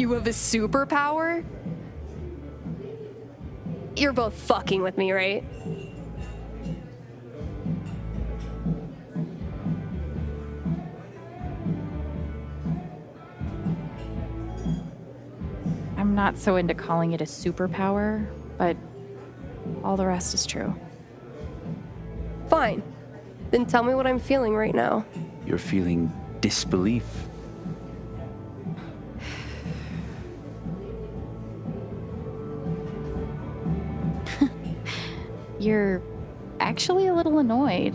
You have a superpower? You're both fucking with me, right? I'm not so into calling it a superpower, but all the rest is true. Fine. Then tell me what I'm feeling right now. You're feeling disbelief. You're actually a little annoyed.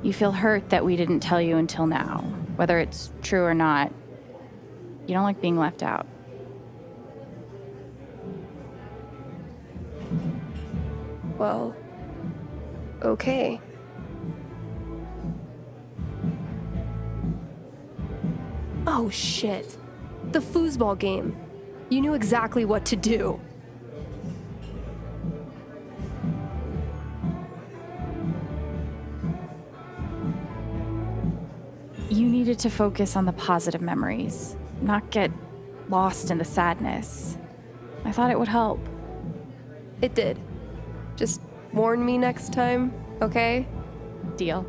You feel hurt that we didn't tell you until now, whether it's true or not. You don't like being left out. Well, okay. Oh shit. The foosball game. You knew exactly what to do. You needed to focus on the positive memories, not get lost in the sadness. I thought it would help. It did. Just warn me next time, okay? Deal.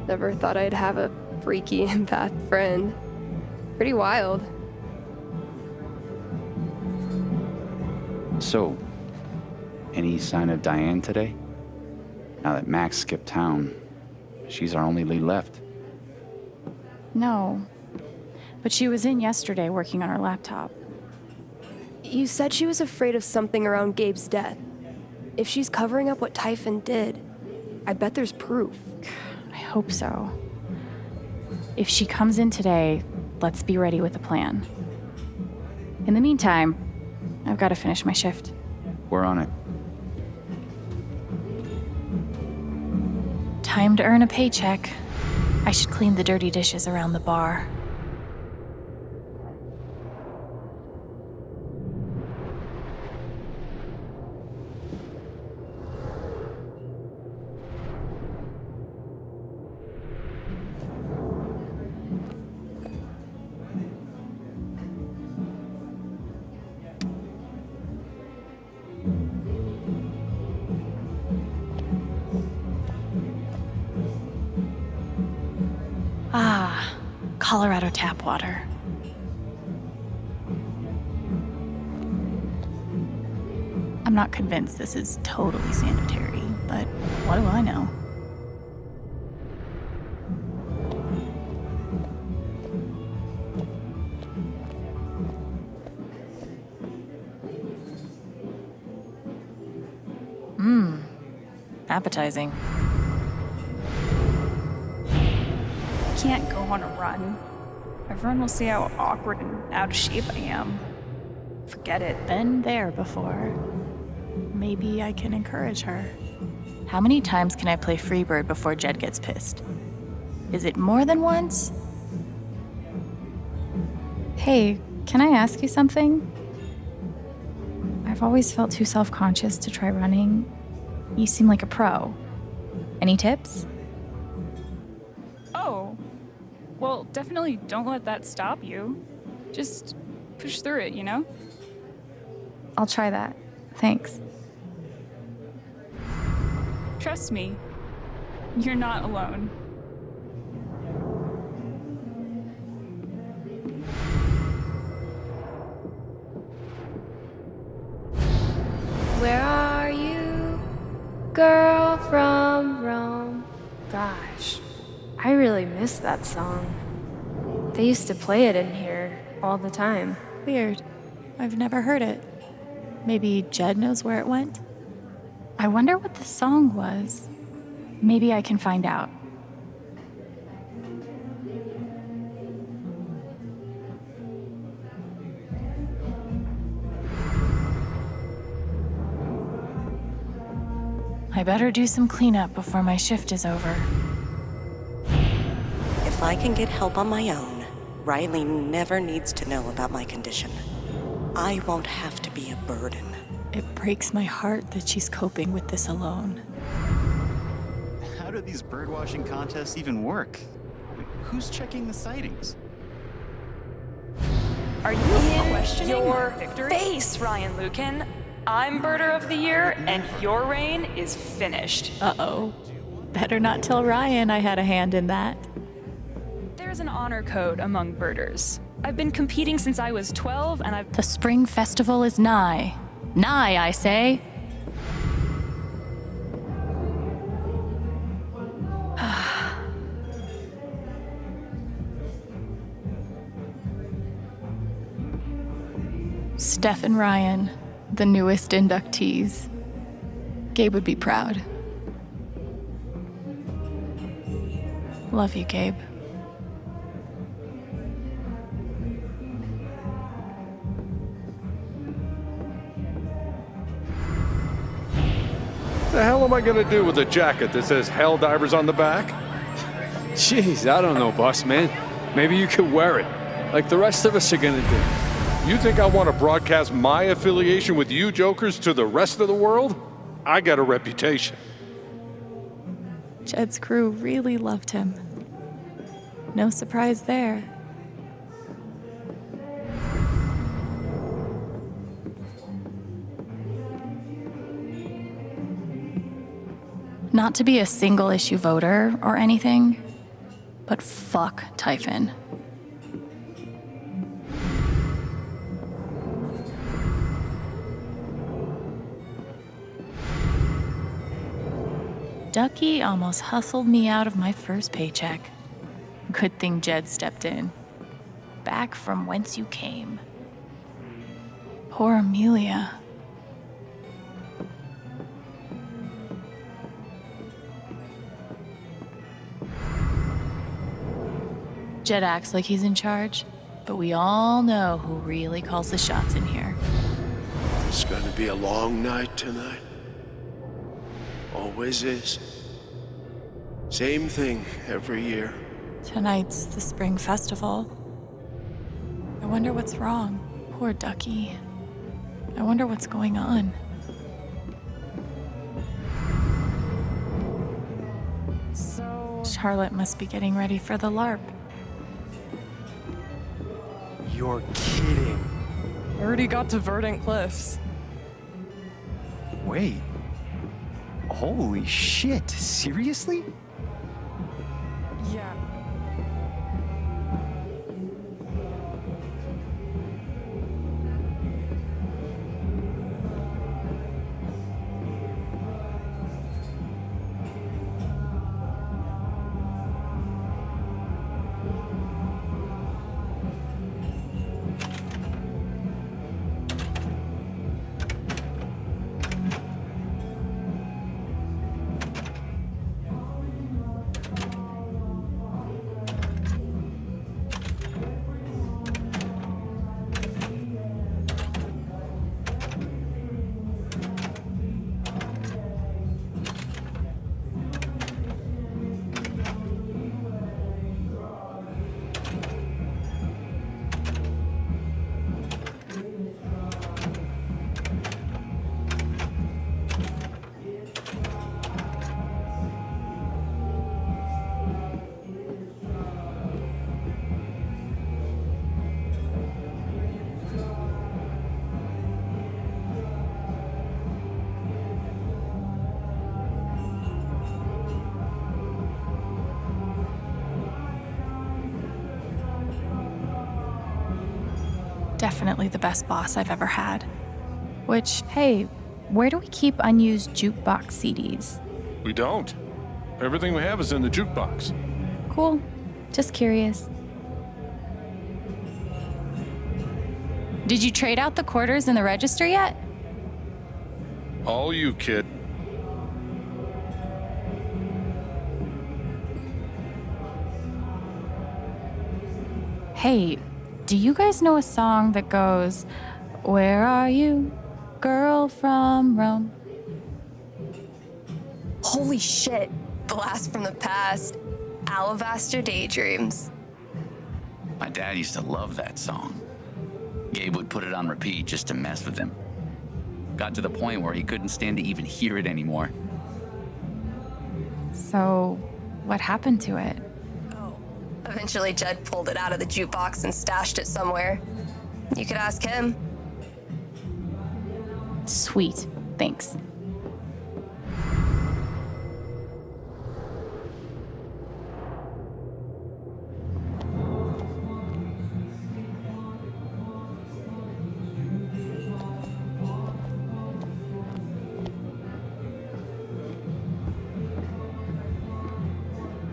Never thought I'd have a freaky empath friend. Pretty wild. So, any sign of Diane today? Now that Max skipped town, she's our only lead left. No. But she was in yesterday working on her laptop. You said she was afraid of something around Gabe's death. If she's covering up what Typhon did, I bet there's proof. I hope so. If she comes in today, let's be ready with a plan. In the meantime, I've got to finish my shift. We're on it. Time to earn a paycheck. I should clean the dirty dishes around the bar. Ah, Colorado tap water. I'm not convinced this is totally sanitary, but what do I know? Appetizing. Can't go on a run. Everyone will see how awkward and out of shape I am. Forget it. Been there before. Maybe I can encourage her. How many times can I play Freebird before Jed gets pissed? Is it more than once? Hey, can I ask you something? I've always felt too self-conscious to try running. You seem like a pro. Any tips? Oh. Well, definitely don't let that stop you. Just push through it, you know? I'll try that. Thanks. Trust me. You're not alone. Where are you, girl from Rome? Gosh, I really miss that song. They used to play it in here all the time. Weird. I've never heard it. Maybe Jed knows where it went? I wonder what the song was. Maybe I can find out. I better do some cleanup before my shift is over. If I can get help on my own, Riley never needs to know about my condition. I won't have to be a burden. It breaks my heart that she's coping with this alone. How do these birdwatching contests even work? Who's checking the sightings? Are you questioning your victory? Face, Ryan Lucan. I'm Birder of the Year, and your reign is finished. Uh-oh. Better not tell Ryan I had a hand in that. There's an honor code among birders. I've been competing since I was 12, and I've... The spring festival is nigh. Nigh, I say. Steph and Ryan, the newest inductees. Gabe would be proud. Love you, Gabe. The hell am I gonna do with a jacket that says Hell Divers on the back? Jeez, I don't know, boss man. Maybe you could wear it, like the rest of us are gonna do. You think I want to broadcast my affiliation with you jokers to the rest of the world? I got a reputation. Jed's crew really loved him. No surprise there. Not to be a single issue voter or anything, but fuck Typhon. Ducky almost hustled me out of my first paycheck. Good thing Jed stepped in. Back from whence you came. Poor Amelia. Jed acts like he's in charge, but we all know who really calls the shots in here. It's gonna be a long night tonight. Always is. Same thing every year. Tonight's the spring festival. I wonder what's wrong. Poor Ducky. I wonder what's going on. So... Charlotte must be getting ready for the LARP. You're kidding. Already got to Verdant Cliffs. Wait. Holy shit, seriously? Yeah. Definitely the best boss I've ever had. Which, hey, where do we keep unused jukebox CDs? We don't. Everything we have is in the jukebox. Cool. Just curious. Did you trade out the quarters in the register yet? All you, kid. Hey, do you guys know a song that goes, "Where are you, girl from Rome"? Holy shit. Blast from the past. Alabaster Daydreams. My dad used to love that song. Gabe would put it on repeat just to mess with him. Got to the point where he couldn't stand to even hear it anymore. So, what happened to it? Eventually, Jed pulled it out of the jukebox and stashed it somewhere. You could ask him. Sweet. Thanks.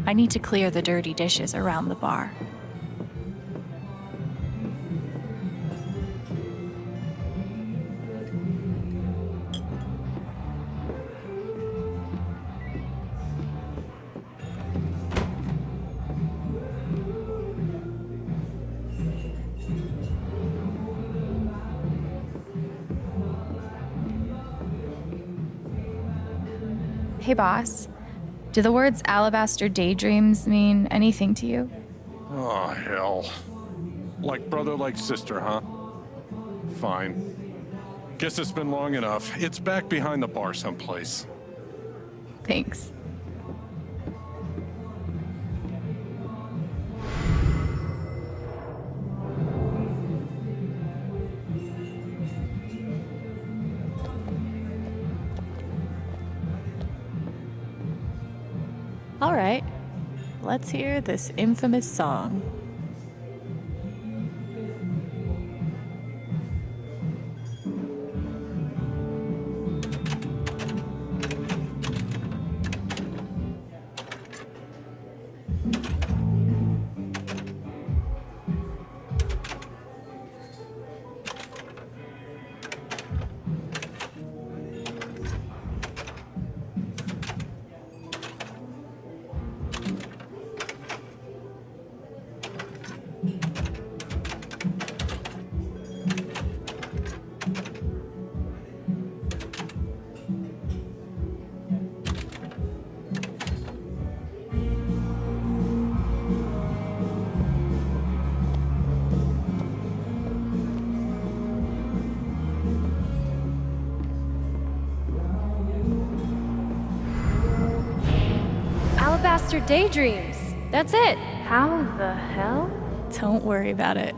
I need to clear the dirty dishes around the bar. Hey, boss. Do the words alabaster daydreams mean anything to you? Oh, hell. Like brother, like sister, huh? Fine. Guess it's been long enough. It's back behind the bar someplace. Thanks. All right, let's hear this infamous song. Alabaster daydreams. That's it. How the hell? Don't worry about it.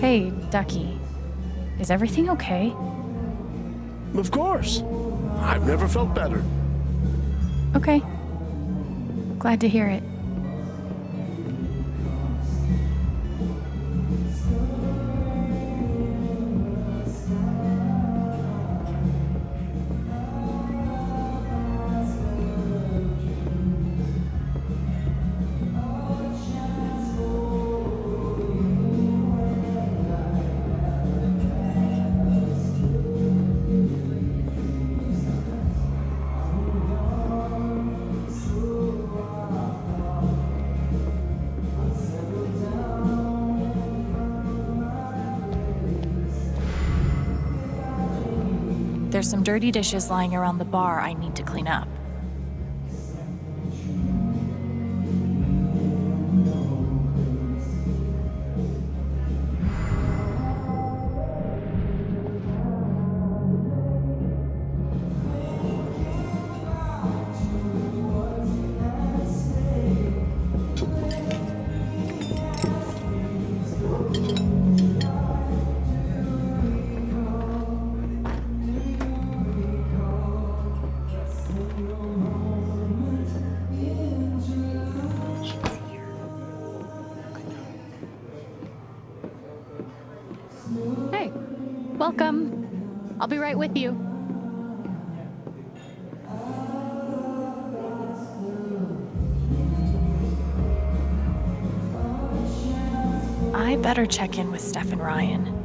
Hey, Ducky. Is everything okay? Of course. I've never felt better. Okay. Glad to hear it. There's some dirty dishes lying around the bar I need to clean up. Hey, welcome. I'll be right with you. I better check in with Steph and Ryan.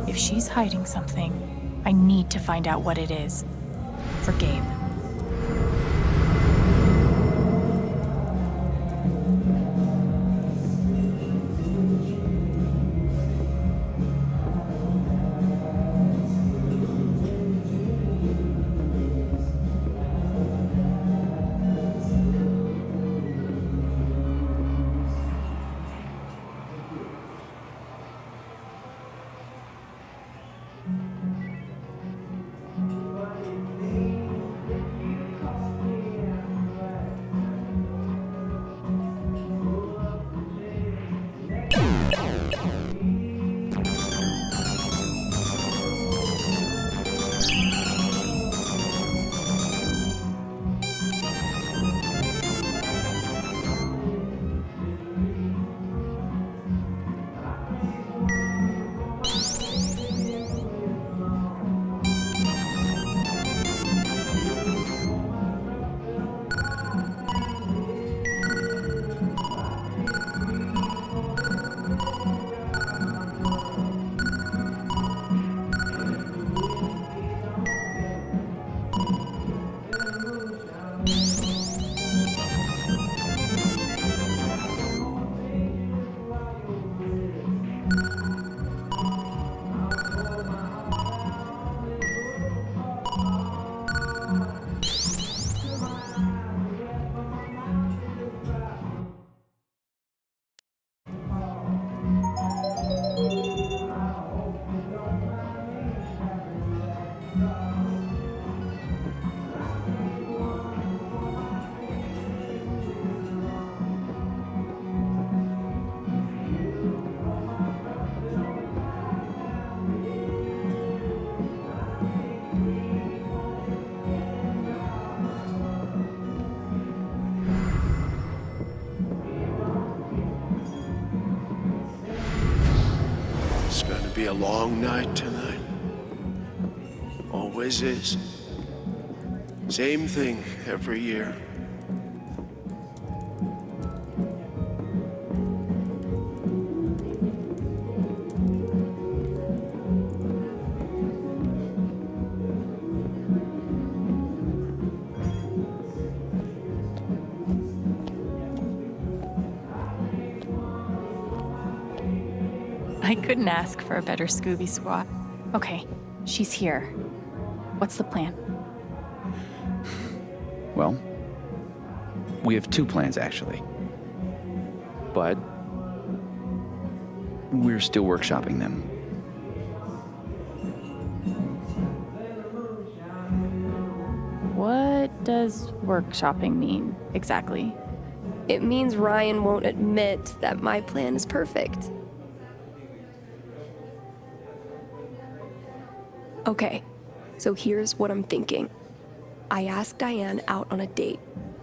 If she's hiding something, I need to find out what it is. for Gabe. It's gonna be a long night tonight. Always is. Same thing every year. I couldn't ask for a better Scooby Squad. Okay, she's here. What's the plan? Well, we have two plans, actually. But we're still workshopping them. What does workshopping mean exactly? It means Ryan won't admit that my plan is perfect. Okay, so here's what I'm thinking. I asked Diane out on a date.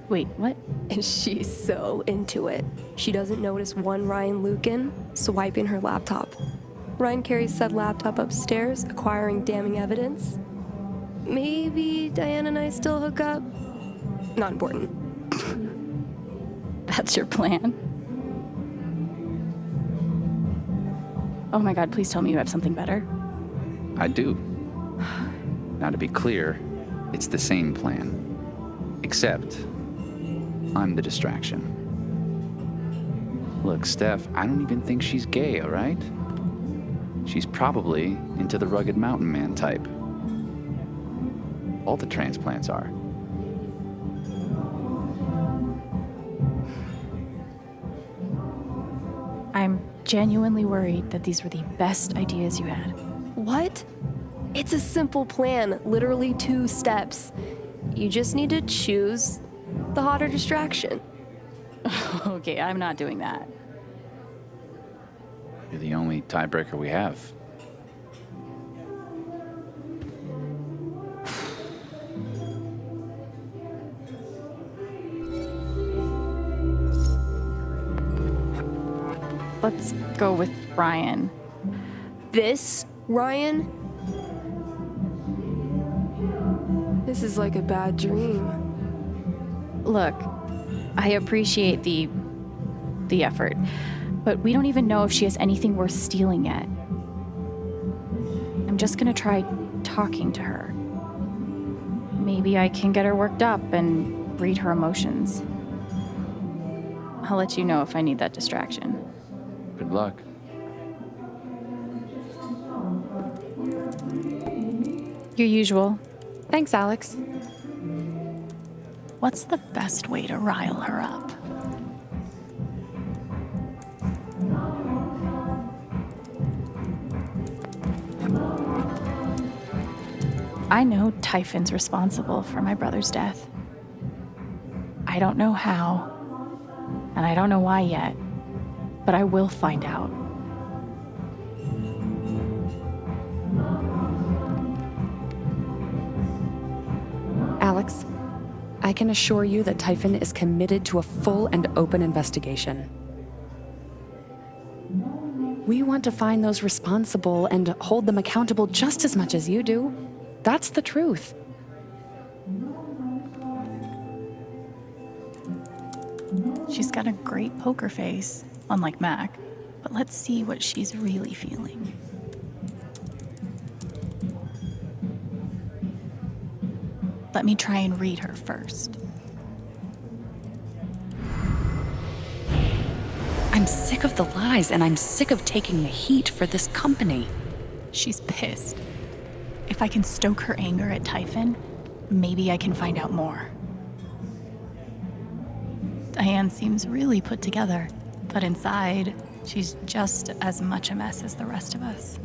Wait, what? And she's so into it. She doesn't notice one Ryan Lucan swiping her laptop. Ryan carries said laptop upstairs, acquiring damning evidence. Maybe Diane and I still hook up? Not important. That's your plan? Oh my god, please tell me you have something better. I do. Now, to be clear, it's the same plan. Except, I'm the distraction. Look, Steph, I don't even think she's gay, all right? She's probably into the rugged mountain man type. All the transplants are. I'm genuinely worried that these were the best ideas you had. What? It's a simple plan, literally 2 steps. You just need to choose the hotter distraction. Okay, I'm not doing that. You're the only tiebreaker we have. Let's go with Ryan. This, Ryan? This is like a bad dream. Look, I appreciate the effort, but we don't even know if she has anything worth stealing yet. I'm just gonna try talking to her. Maybe I can get her worked up and read her emotions. I'll let you know if I need that distraction. Good luck. Your usual. Thanks, Alex. What's the best way to rile her up? I know Typhon's responsible for my brother's death. I don't know how, and I don't know why yet, but I will find out. Alex, I can assure you that Typhon is committed to a full and open investigation. We want to find those responsible and hold them accountable just as much as you do. That's the truth. She's got a great poker face, unlike Mac, but let's see what she's really feeling. Let me try and read her first. I'm sick of the lies, and I'm sick of taking the heat for this company. She's pissed. If I can stoke her anger at Typhon, maybe I can find out more. Diane seems really put together, but inside, she's just as much a mess as the rest of us.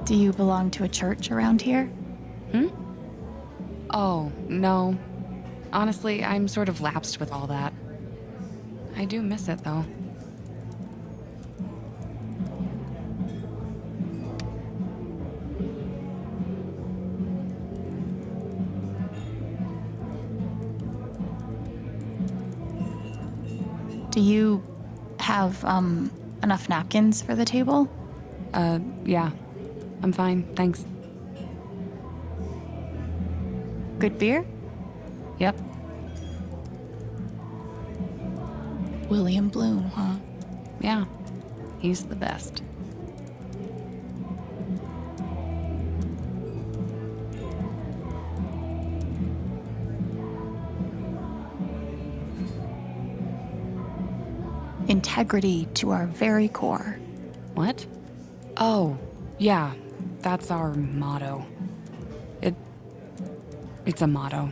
Do you belong to a church around here? Oh, no. Honestly, I'm sort of lapsed with all that. I do miss it, though. Do you have, enough napkins for the table? Yeah. I'm fine, thanks. Good beer? Yep. William Bloom, huh? Yeah. He's the best. Integrity to our very core. What? Oh, yeah. That's our motto. It's a motto.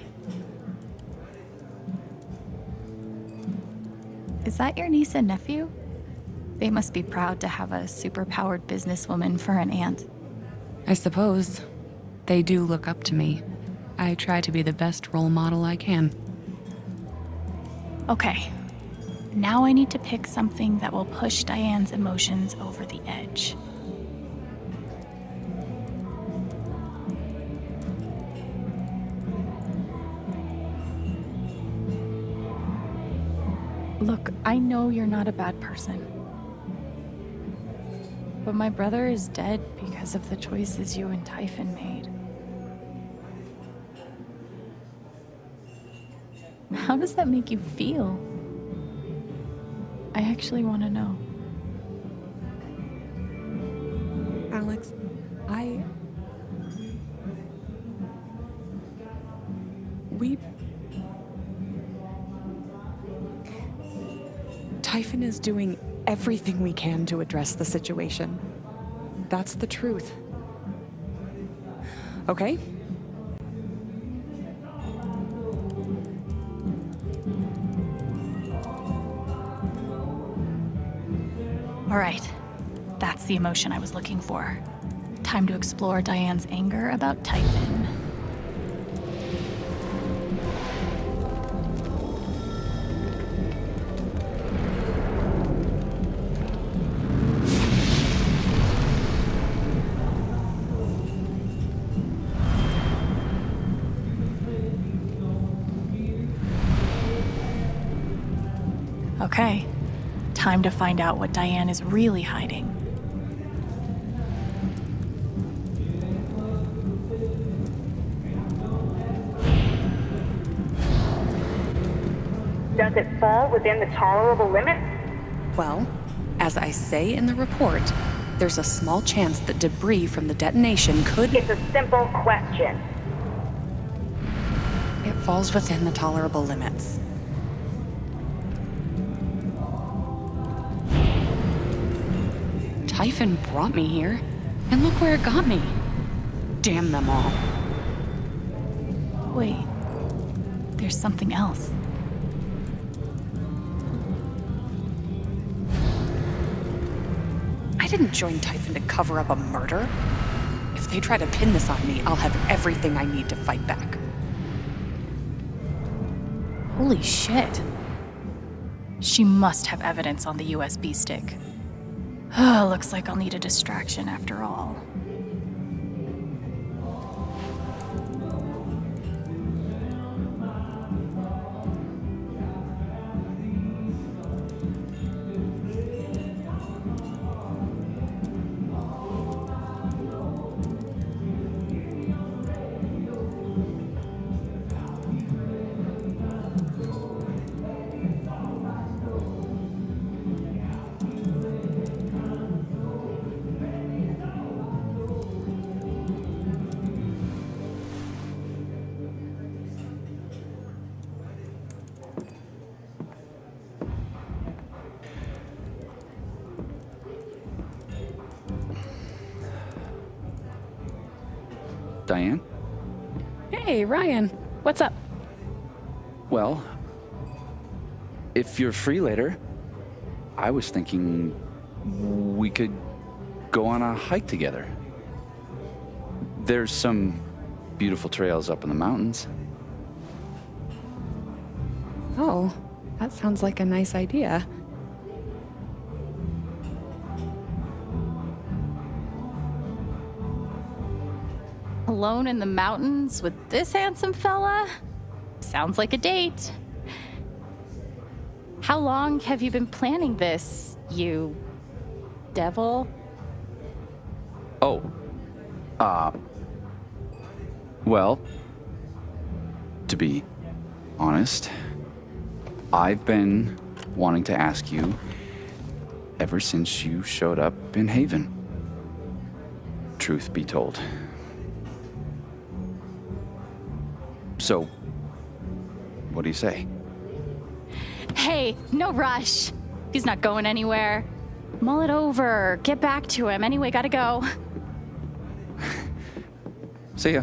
Is that your niece and nephew? They must be proud to have a superpowered businesswoman for an aunt. I suppose. They do look up to me. I try to be the best role model I can. Okay. Now I need to pick something that will push Diane's emotions over the edge. Look, I know you're not a bad person. But my brother is dead because of the choices you and Typhon made. How does that make you feel? I actually want to know. Alex, Typhon is doing everything we can to address the situation. That's the truth. Okay? All right. That's the emotion I was looking for. Time to explore Diane's anger about Typhon. Okay, time to find out what Diane is really hiding. Does it fall within the tolerable limits? Well, As I say in the report, there's a small chance that debris from the detonation could... It's a simple question. It falls within the tolerable limits. Typhon brought me here, and look where it got me. Damn them all. Wait, there's something else. I didn't join Typhon to cover up a murder. If they try to pin this on me, I'll have everything I need to fight back. Holy shit. She must have evidence on the USB stick. Looks like I'll need a distraction after all. Diane? Hey, Ryan. What's up? Well, if you're free later, I was thinking we could go on a hike together. There's some beautiful trails up in the mountains. Oh, that sounds like a nice idea. Alone in the mountains with this handsome fella? Sounds like a date. How long have you been planning this, you devil? Oh, well, to be honest, I've been wanting to ask you ever since you showed up in Haven. Truth be told. So, what do you say? Hey, no rush. He's not going anywhere. Mull it over. Get back to him. Anyway, gotta go. See ya.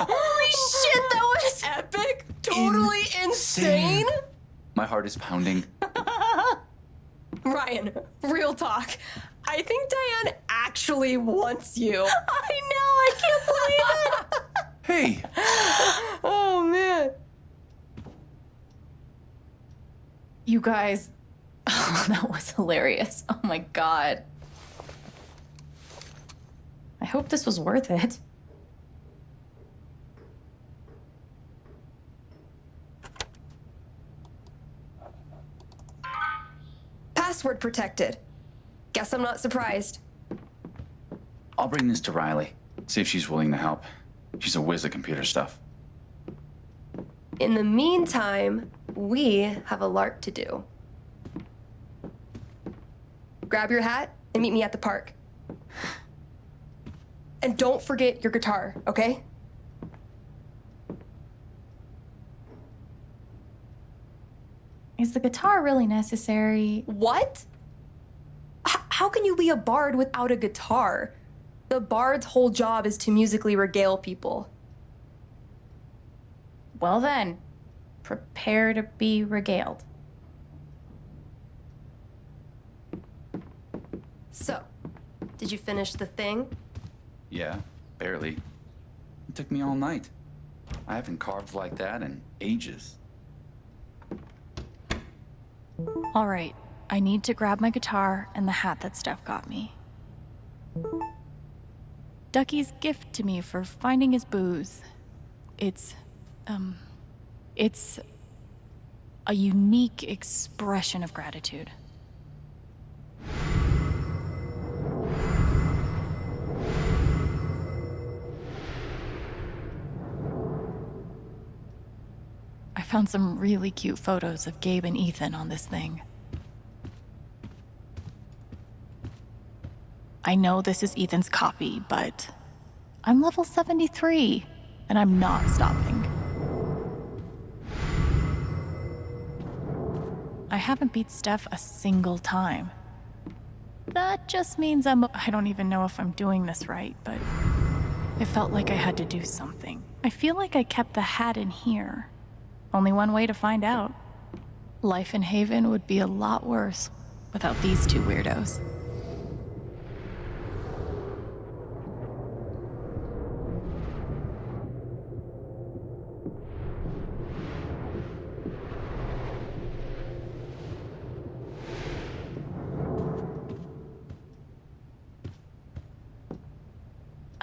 Holy shit, that was epic! Totally insane! My heart is pounding. Ryan, real talk. I think Diane actually wants you. I know, I can't believe it! Hey! Oh, man. You guys, oh, that was hilarious. Oh my god. I hope this was worth it. Password protected. Guess I'm not surprised. I'll bring this to Riley. See if she's willing to help. She's a whiz at computer stuff. In the meantime, we have a larp to do. Grab your hat and meet me at the park. And don't forget your guitar, okay? Is the guitar really necessary? What? How can you be a bard without a guitar? The bard's whole job is to musically regale people. Well then, prepare to be regaled. So, did you finish the thing? Yeah, barely. It took me all night. I haven't carved like that in ages. All right, I need to grab my guitar and the hat that Steph got me. Ducky's gift to me for finding his booze. It's a unique expression of gratitude. I found some really cute photos of Gabe and Ethan on this thing. I know this is Ethan's copy, but I'm level 73, and I'm not stopping. I haven't beat Steph a single time. That just means I don't even know if I'm doing this right, but it felt like I had to do something. I feel like I kept the hat in here. Only one way to find out. Life in Haven would be a lot worse without these two weirdos.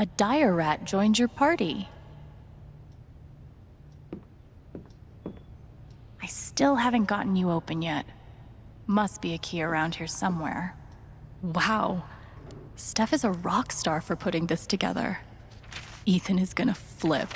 A dire rat joined your party. I still haven't gotten you open yet. Must be a key around here somewhere. Wow. Steph is a rock star for putting this together. Ethan is gonna flip.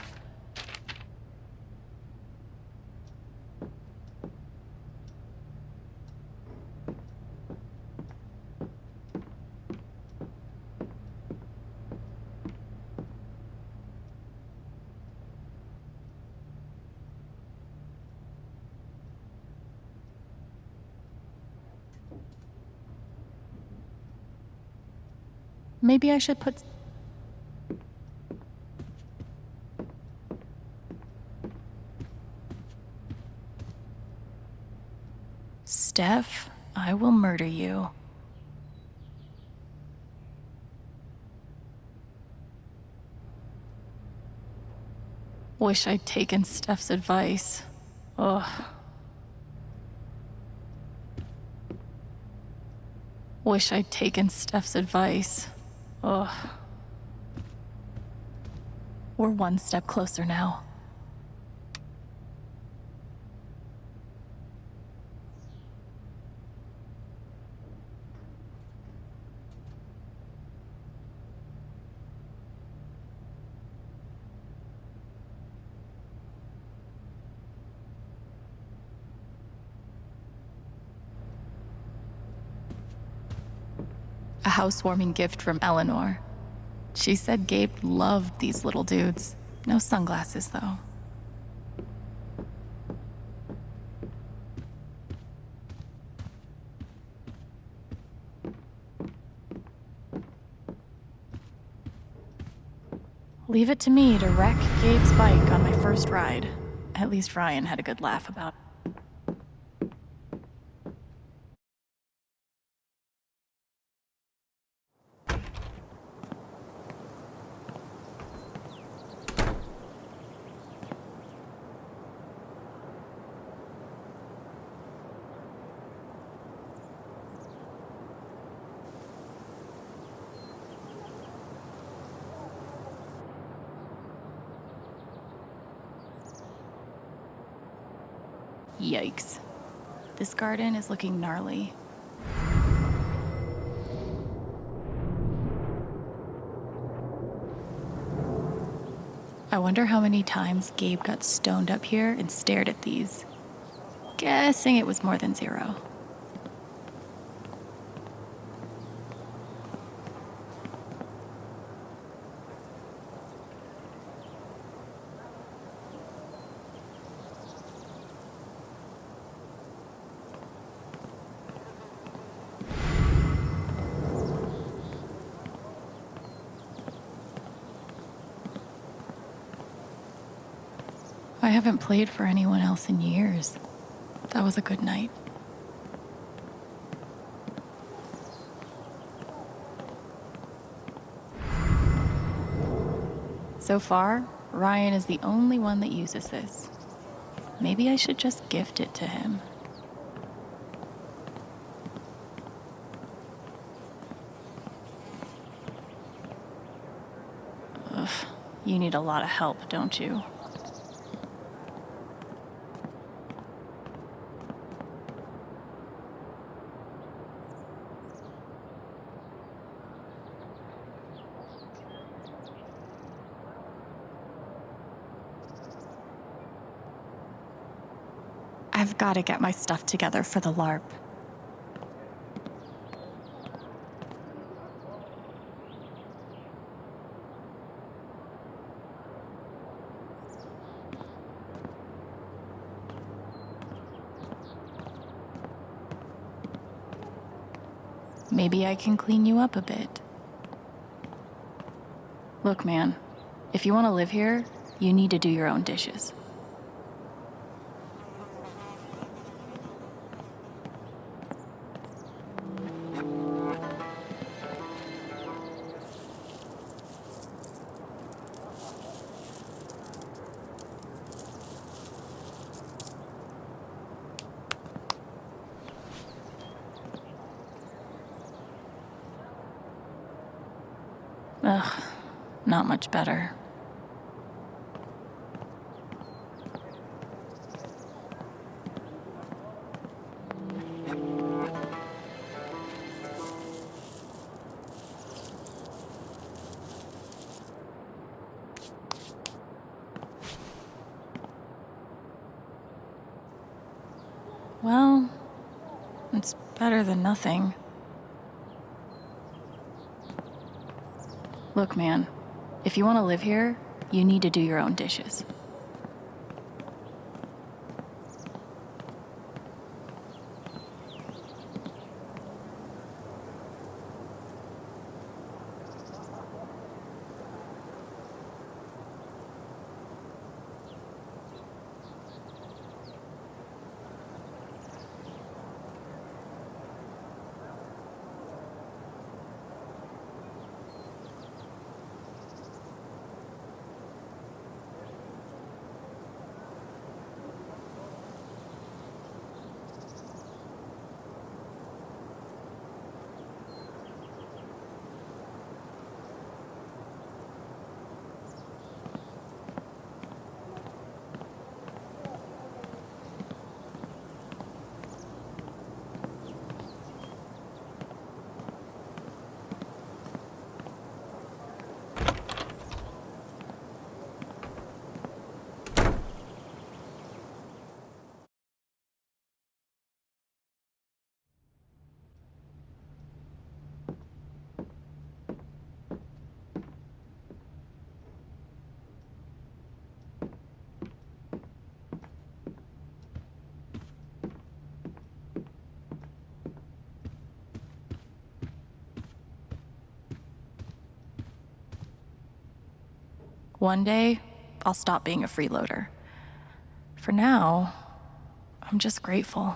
Maybe I should put... Steph, I will murder you. Wish I'd taken Steph's advice. Ugh. Wish I'd taken Steph's advice. Ugh. We're one step closer now. A housewarming gift from Eleanor. She said Gabe loved these little dudes. No sunglasses, though. Leave it to me to wreck Gabe's bike on my first ride. At least Ryan had a good laugh about it. Yikes. This garden is looking gnarly. I wonder how many times Gabe got stoned up here and stared at these. Guessing it was more than 0. I haven't played for anyone else in years. That was a good night. So far, Ryan is the only one that uses this. Maybe I should just gift it to him. Ugh, you need a lot of help, don't you? I've got to get my stuff together for the LARP. Maybe I can clean you up a bit. Look, man, if you want to live here, you need to do your own dishes. Ugh, not much better. Well, it's better than nothing. Look, man, if you want to live here, you need to do your own dishes. One day, I'll stop being a freeloader. For now, I'm just grateful.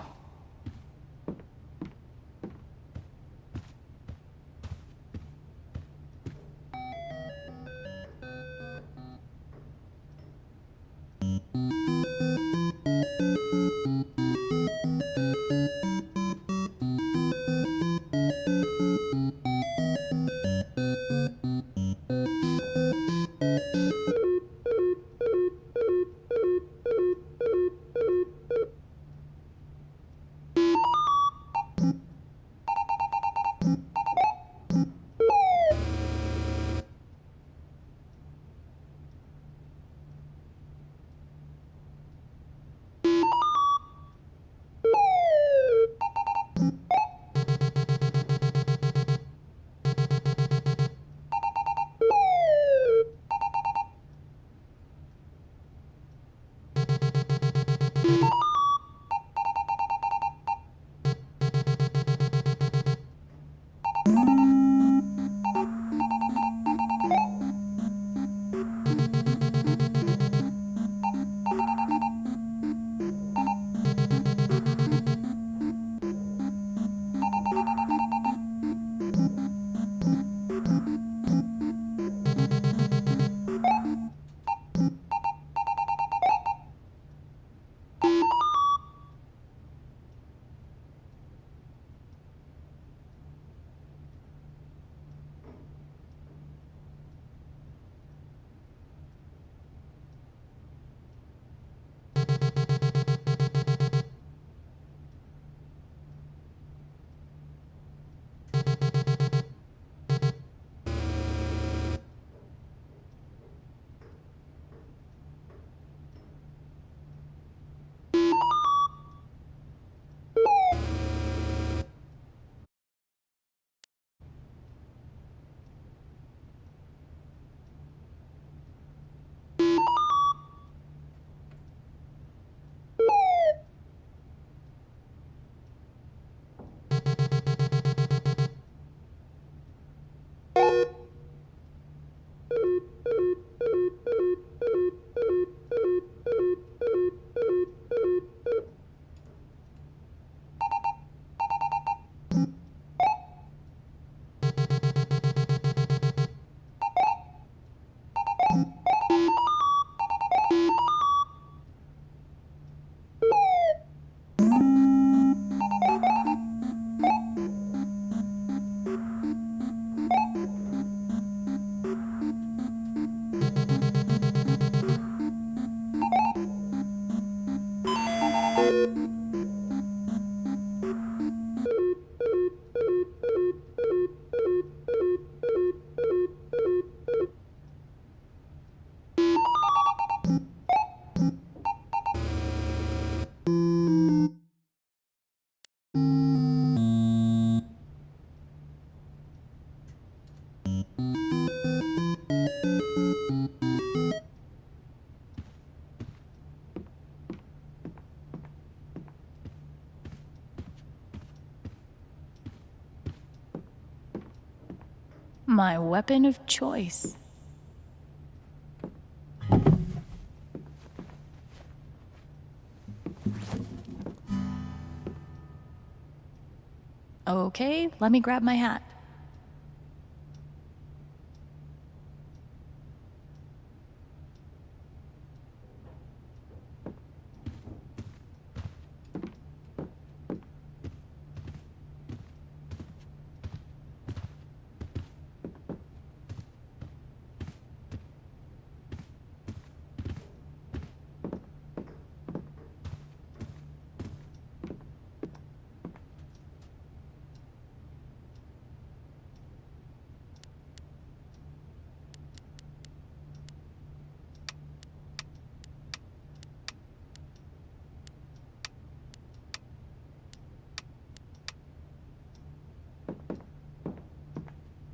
My weapon of choice. Okay, let me grab my hat.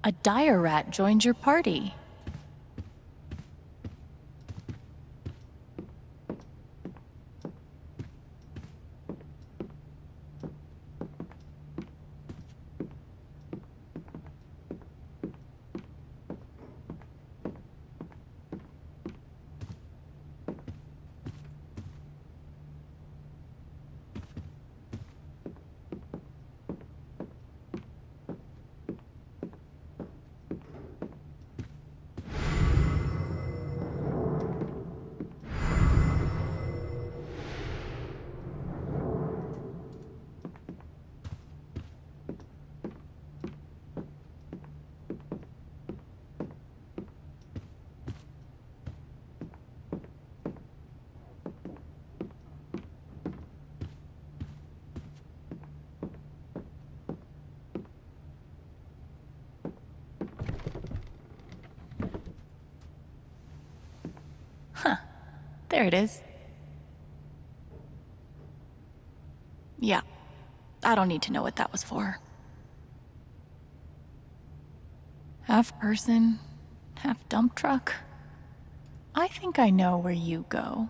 A dire rat joined your party. Huh. There it is. Yeah. I don't need to know what that was for. Half person, half dump truck. I think I know where you go.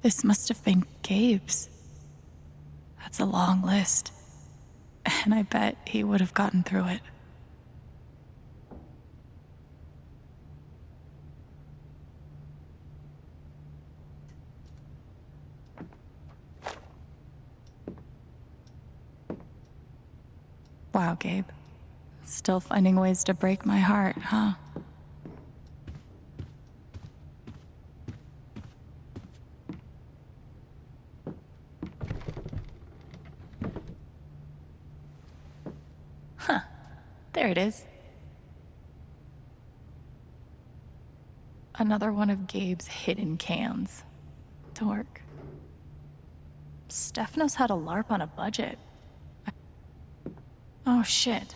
This must have been Gabe's. That's a long list. And I bet he would have gotten through it. Wow, Gabe. Still finding ways to break my heart, huh? Huh. There it is. Another one of Gabe's hidden cans. Dork. Steph knows how to LARP on a budget. Oh, shit.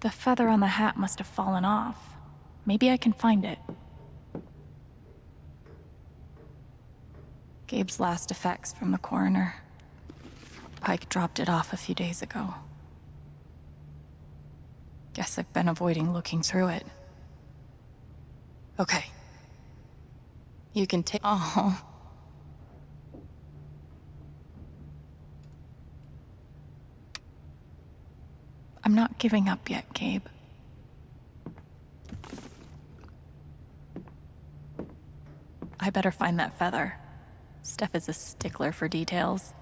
The feather on the hat must have fallen off. Maybe I can find it. Gabe's last effects from the coroner. Pike dropped it off a few days ago. Guess I've been avoiding looking through it. Okay. You can take. Oh. I'm not giving up yet, Gabe. I better find that feather. Steph is a stickler for details.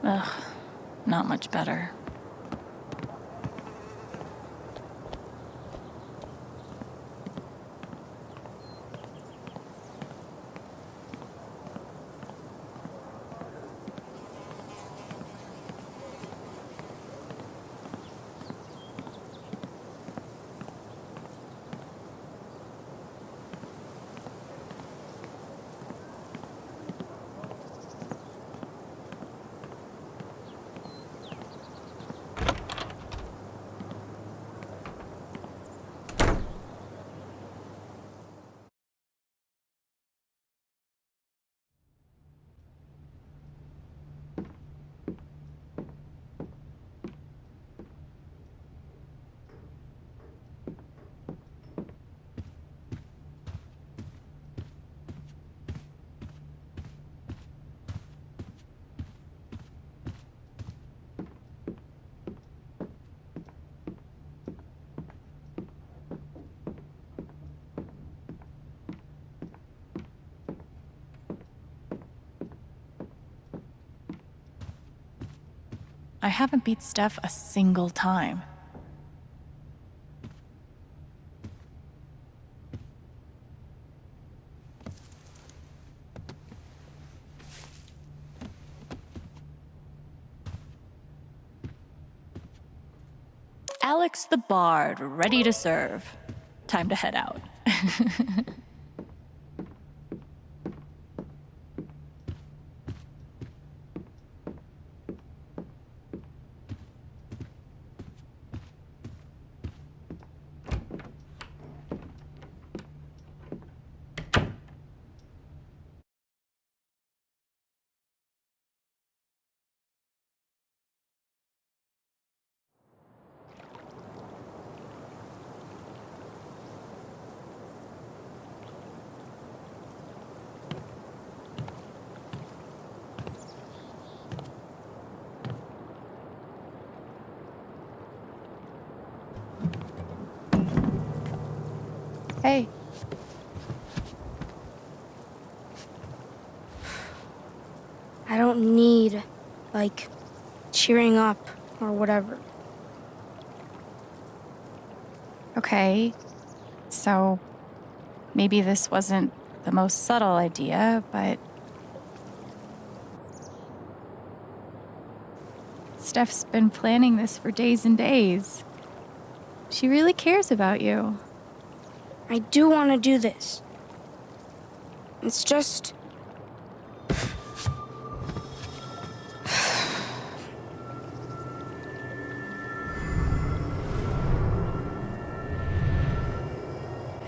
Ugh, not much better. I haven't beat Steph a single time. Alex the Bard, ready to serve. Time to head out. Hey. I don't need, like, cheering up or whatever. Okay. So, maybe this wasn't the most subtle idea, but Steph's been planning this for days and days. She really cares about you. I do want to do this. It's just...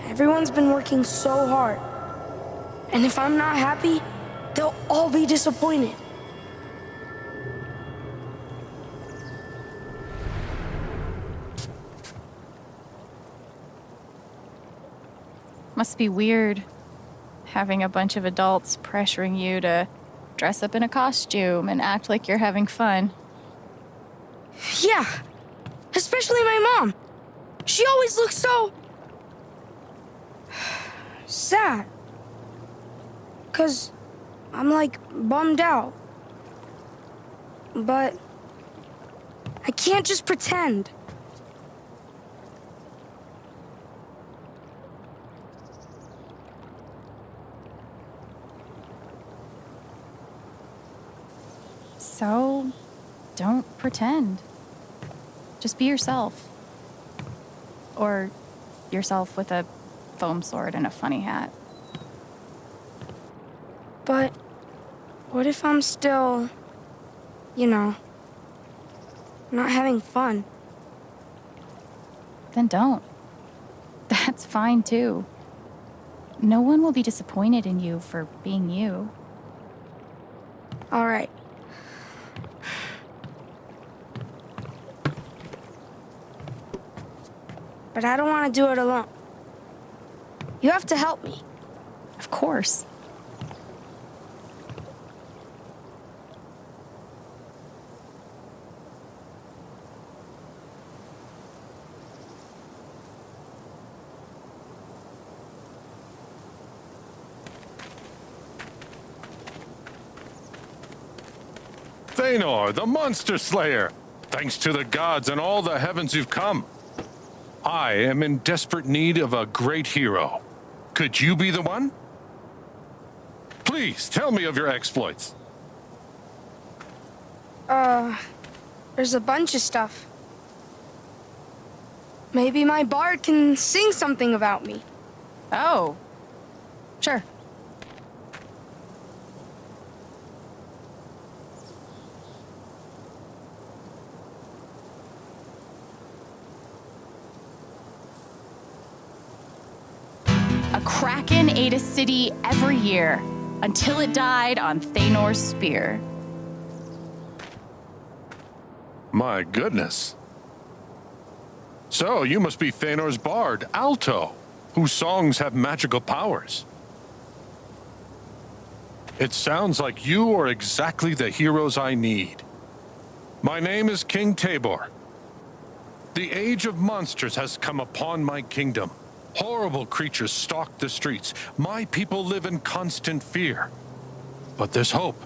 Everyone's been working so hard. And if I'm not happy, they'll all be disappointed. Must be weird having a bunch of adults pressuring you to dress up in a costume and act like you're having fun. Yeah, especially my mom. She always looks so... sad. 'Cause I'm, like, bummed out. But I can't just pretend. So, don't pretend. Just be yourself. Or yourself with a foam sword and a funny hat. But what if I'm still, you know, not having fun? Then don't. That's fine too. No one will be disappointed in you for being you. All right. But I don't want to do it alone. You have to help me. Of course. Thanor, the Monster Slayer! Thanks to the gods and all the heavens you've come. I am in desperate need of a great hero. Could you be the one? Please, tell me of your exploits. There's a bunch of stuff. Maybe my bard can sing something about me. Oh, sure. A kraken ate a city every year until it died on Thanor's spear. My goodness. So, you must be Thanor's bard, Alto, whose songs have magical powers. It sounds like you are exactly the heroes I need. My name is King Tabor. The age of monsters has come upon my kingdom. Horrible creatures stalk the streets. My people live in constant fear. But there's hope.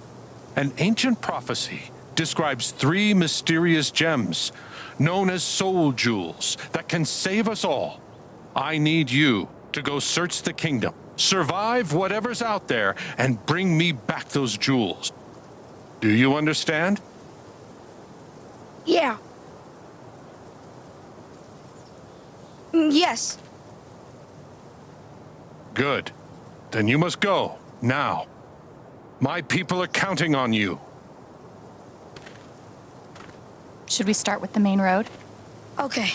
An ancient prophecy describes 3 mysterious gems, known as soul jewels, that can save us all. I need you to go search the kingdom, survive whatever's out there, and bring me back those jewels. Do you understand? Yeah. Yes. Good. Then you must go, now. My people are counting on you. Should we start with the main road? Okay.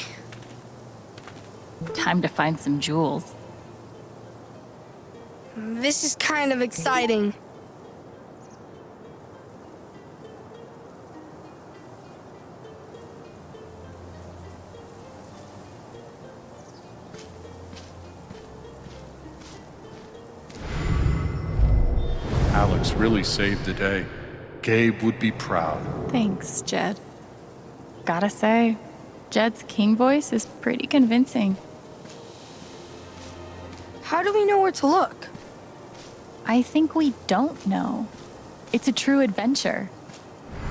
Time to find some jewels. This is kind of exciting. Alex really saved the day. Gabe would be proud. Thanks, Jed. Gotta say, Jed's king voice is pretty convincing. How do we know where to look? I think we don't know. It's a true adventure.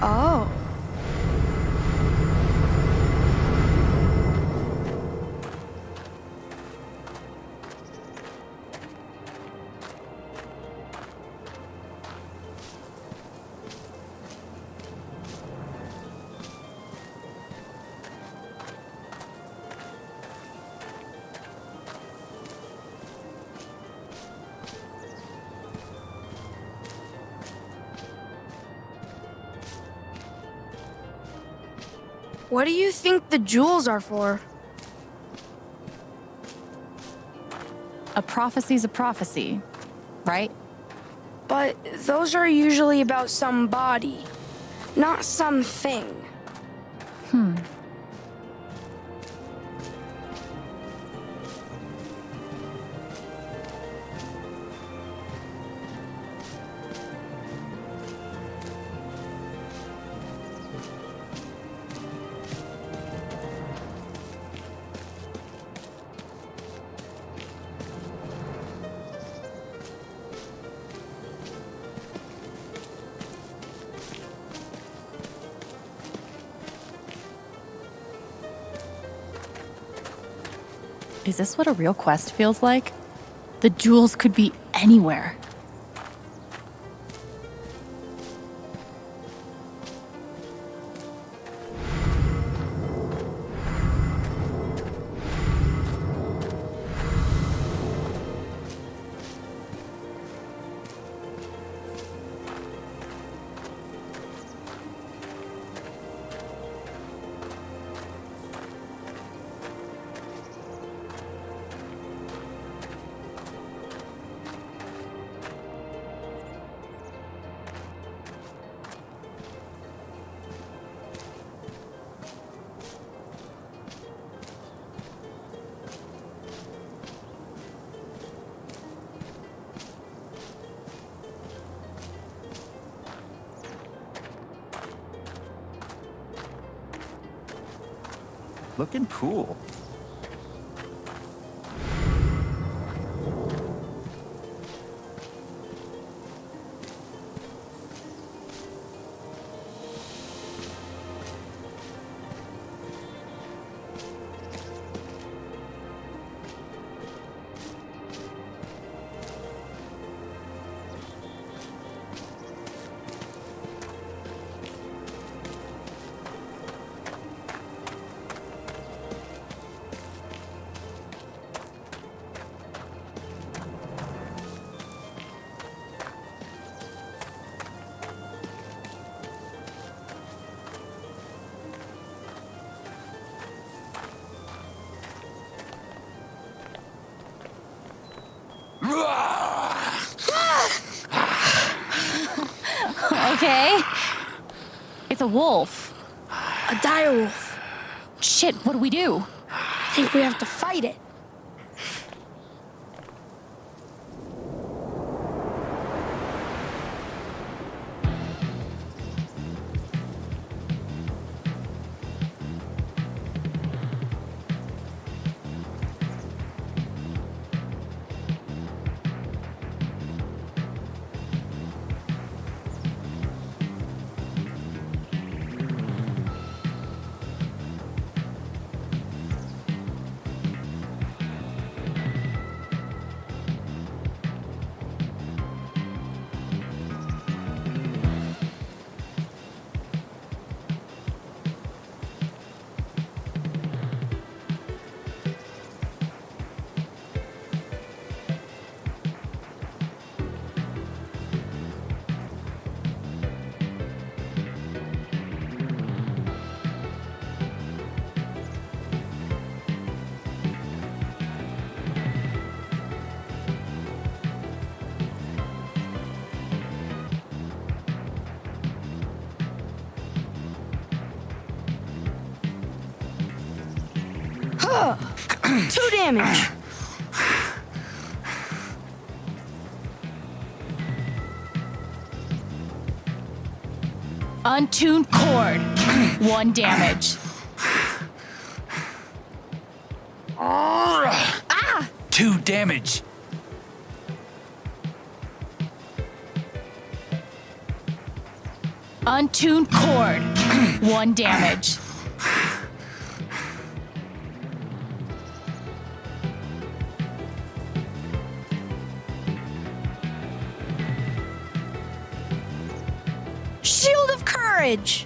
Oh. What do you think the jewels are for? A prophecy's a prophecy, right? But those are usually about somebody, not something. Is this what a real quest feels like? The jewels could be anywhere. Looking cool. okay? It's a wolf. A direwolf. Shit, what do we do? I think we have to fight it. Huh. 2 damage. Untuned cord. 1 damage. 2 damage. Untuned cord. 1 damage. Shield of Courage.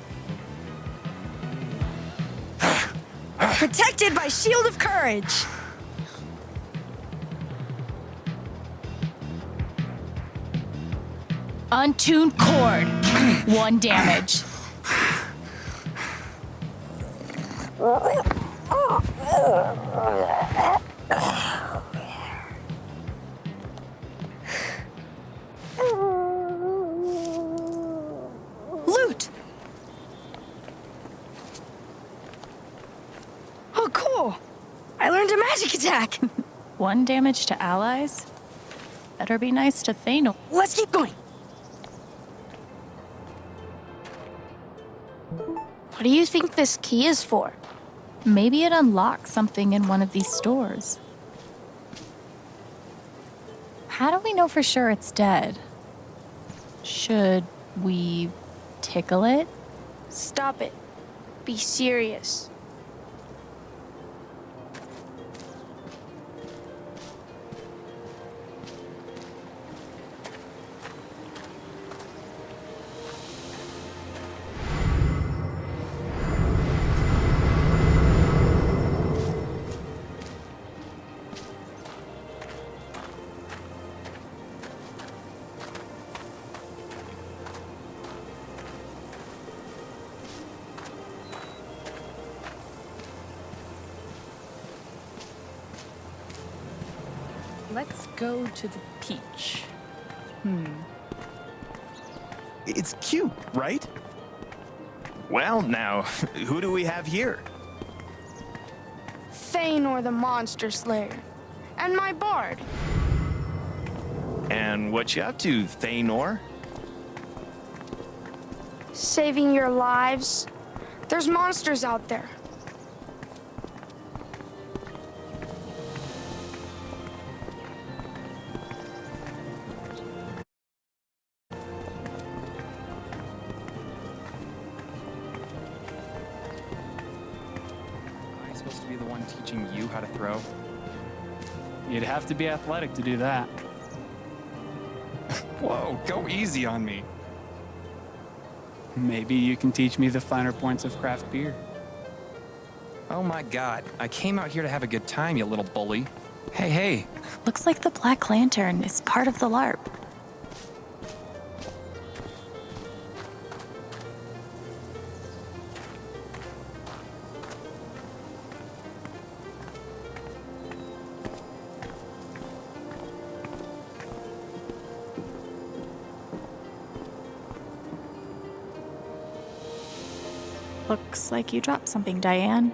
Protected by Shield of Courage. Untuned cord. 1 damage. Loot. Oh, cool. I learned a magic attack. 1 damage to allies? Better be nice to Thanos. Let's keep going. What do you think this key is for? Maybe it unlocks something in one of these stores. How do we know for sure it's dead? Should we tickle it? Stop it. Be serious. Let's go to the peach. It's cute, right? Well, now, who do we have here? Thanor the Monster Slayer. And my bard. And what you up to, Thanor? Saving your lives. There's monsters out there. Am I supposed to be the one teaching you how to throw? You'd have to be athletic to do that. Whoa, go easy on me. Maybe you can teach me the finer points of craft beer. Oh my god, I came out here to have a good time, you little bully. Hey, hey. Looks like the Black Lantern is part of the LARP. Looks like you dropped something, Diane.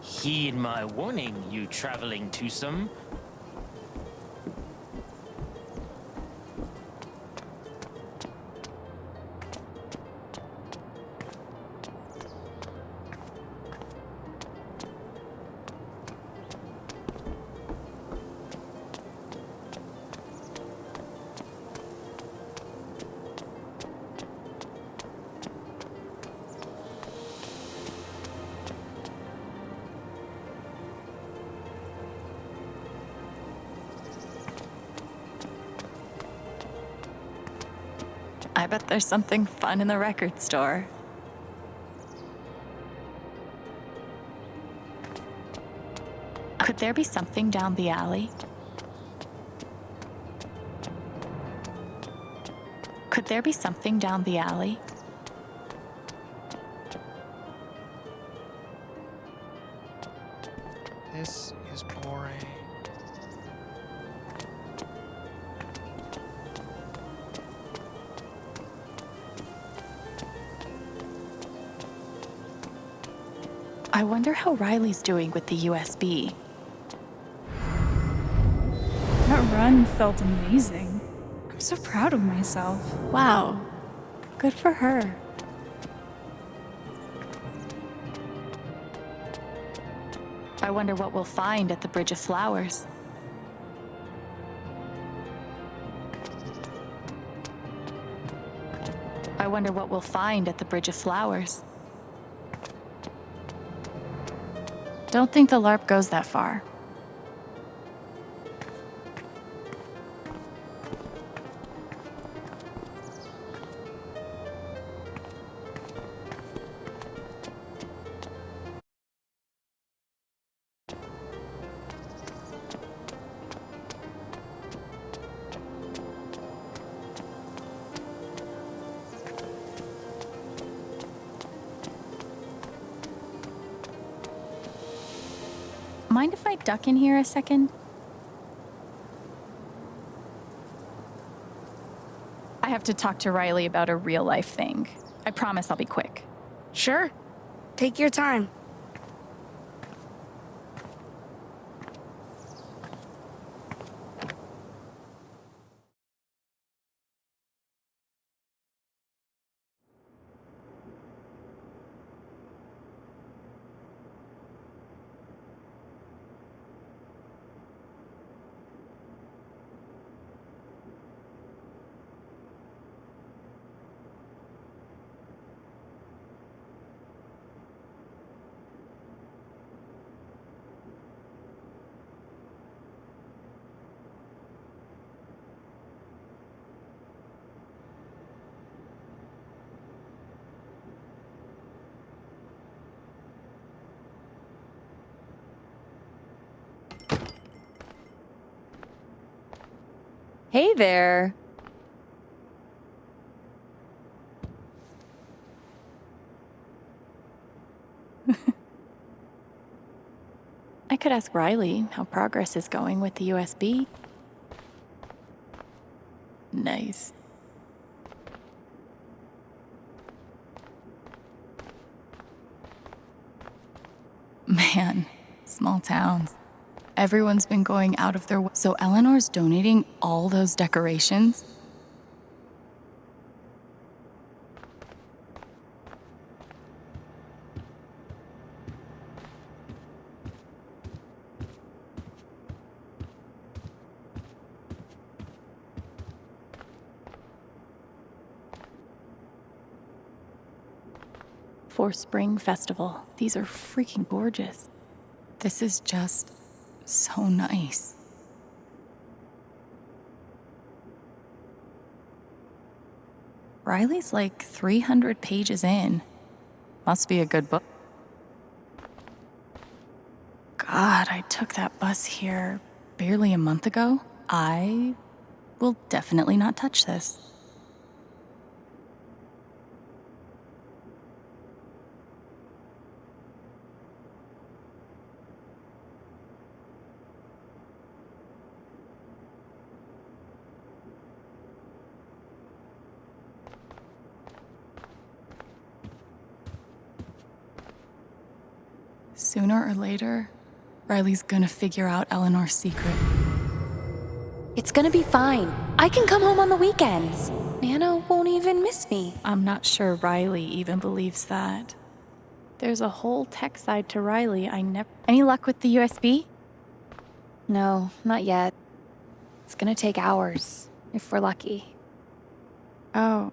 Heed my warning, you traveling twosome. I bet there's something fun in the record store. Could there be something down the alley? Could there be something down the alley? This is boring. I wonder how Riley's doing with the USB. That run felt amazing. I'm so proud of myself. Wow. Good for her. I wonder what we'll find at the Bridge of Flowers. I wonder what we'll find at the Bridge of Flowers. Don't think the LARP goes that far. Mind if I duck in here a second? I have to talk to Riley about a real-life thing. I promise I'll be quick. Sure. Take your time. Hey there. I could ask Riley how progress is going with the USB. Nice. Man, small towns. Everyone's been going out of their way. So Eleanor's donating all those decorations? For Spring Festival. These are freaking gorgeous. This is just so nice. Riley's like 300 pages in. Must be a good book. God, I took that bus here barely a month ago. I We'll definitely not touch this. Sooner or later, Riley's gonna figure out Eleanor's secret. It's gonna be fine. I can come home on the weekends. Nana won't even miss me. I'm not sure Riley even believes that. There's a whole tech side to Riley I never... Any luck with the USB? No, not yet. It's gonna take hours, if we're lucky. Oh.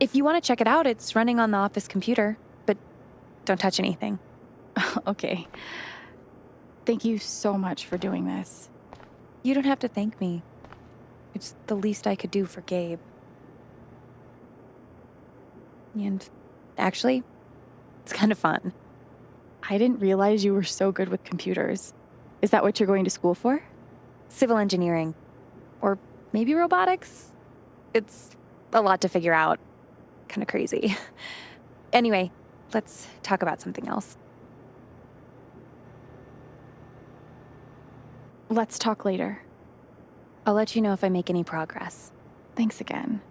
If you want to check it out, it's running on the office computer, but don't touch anything. Okay. Thank you so much for doing this. You don't have to thank me. It's the least I could do for Gabe. And actually, it's kind of fun. I didn't realize you were so good with computers. Is that what you're going to school for? Civil engineering. Or maybe robotics? It's a lot to figure out. Kind of crazy. Anyway, let's talk about something else. Let's talk later. I'll let you know if I make any progress. Thanks again.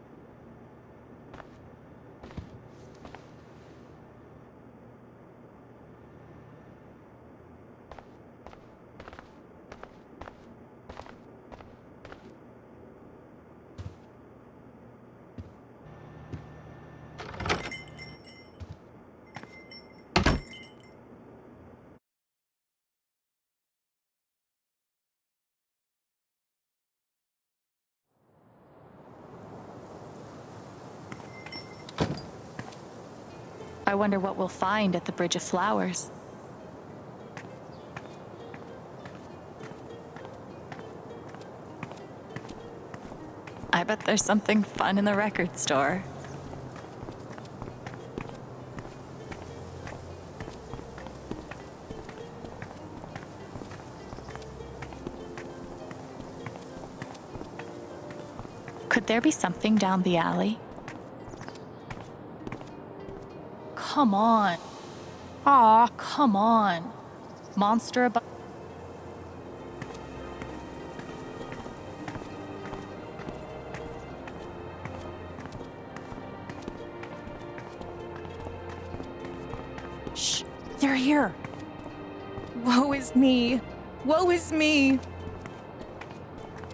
I wonder what we'll find at the Bridge of Flowers. I bet there's something fun in the record store. Could there be something down the alley? Come on. Aw, come on. Monster above. Shh, they're here. Woe is me. Woe is me.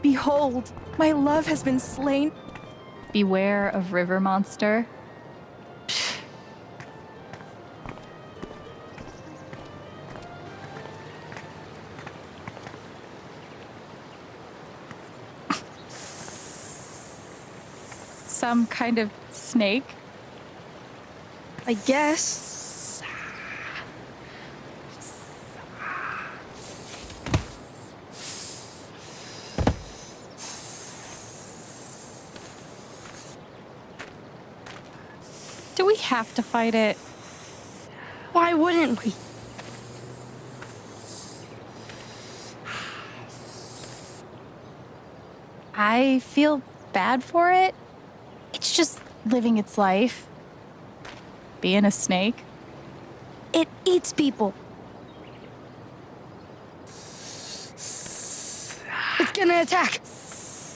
Behold, my love has been slain. Beware of river monster. Some kind of snake? I guess. Do we have to fight it? Why wouldn't we? I feel bad for it. It's just living its life. Being a snake. It eats people. It's gonna attack.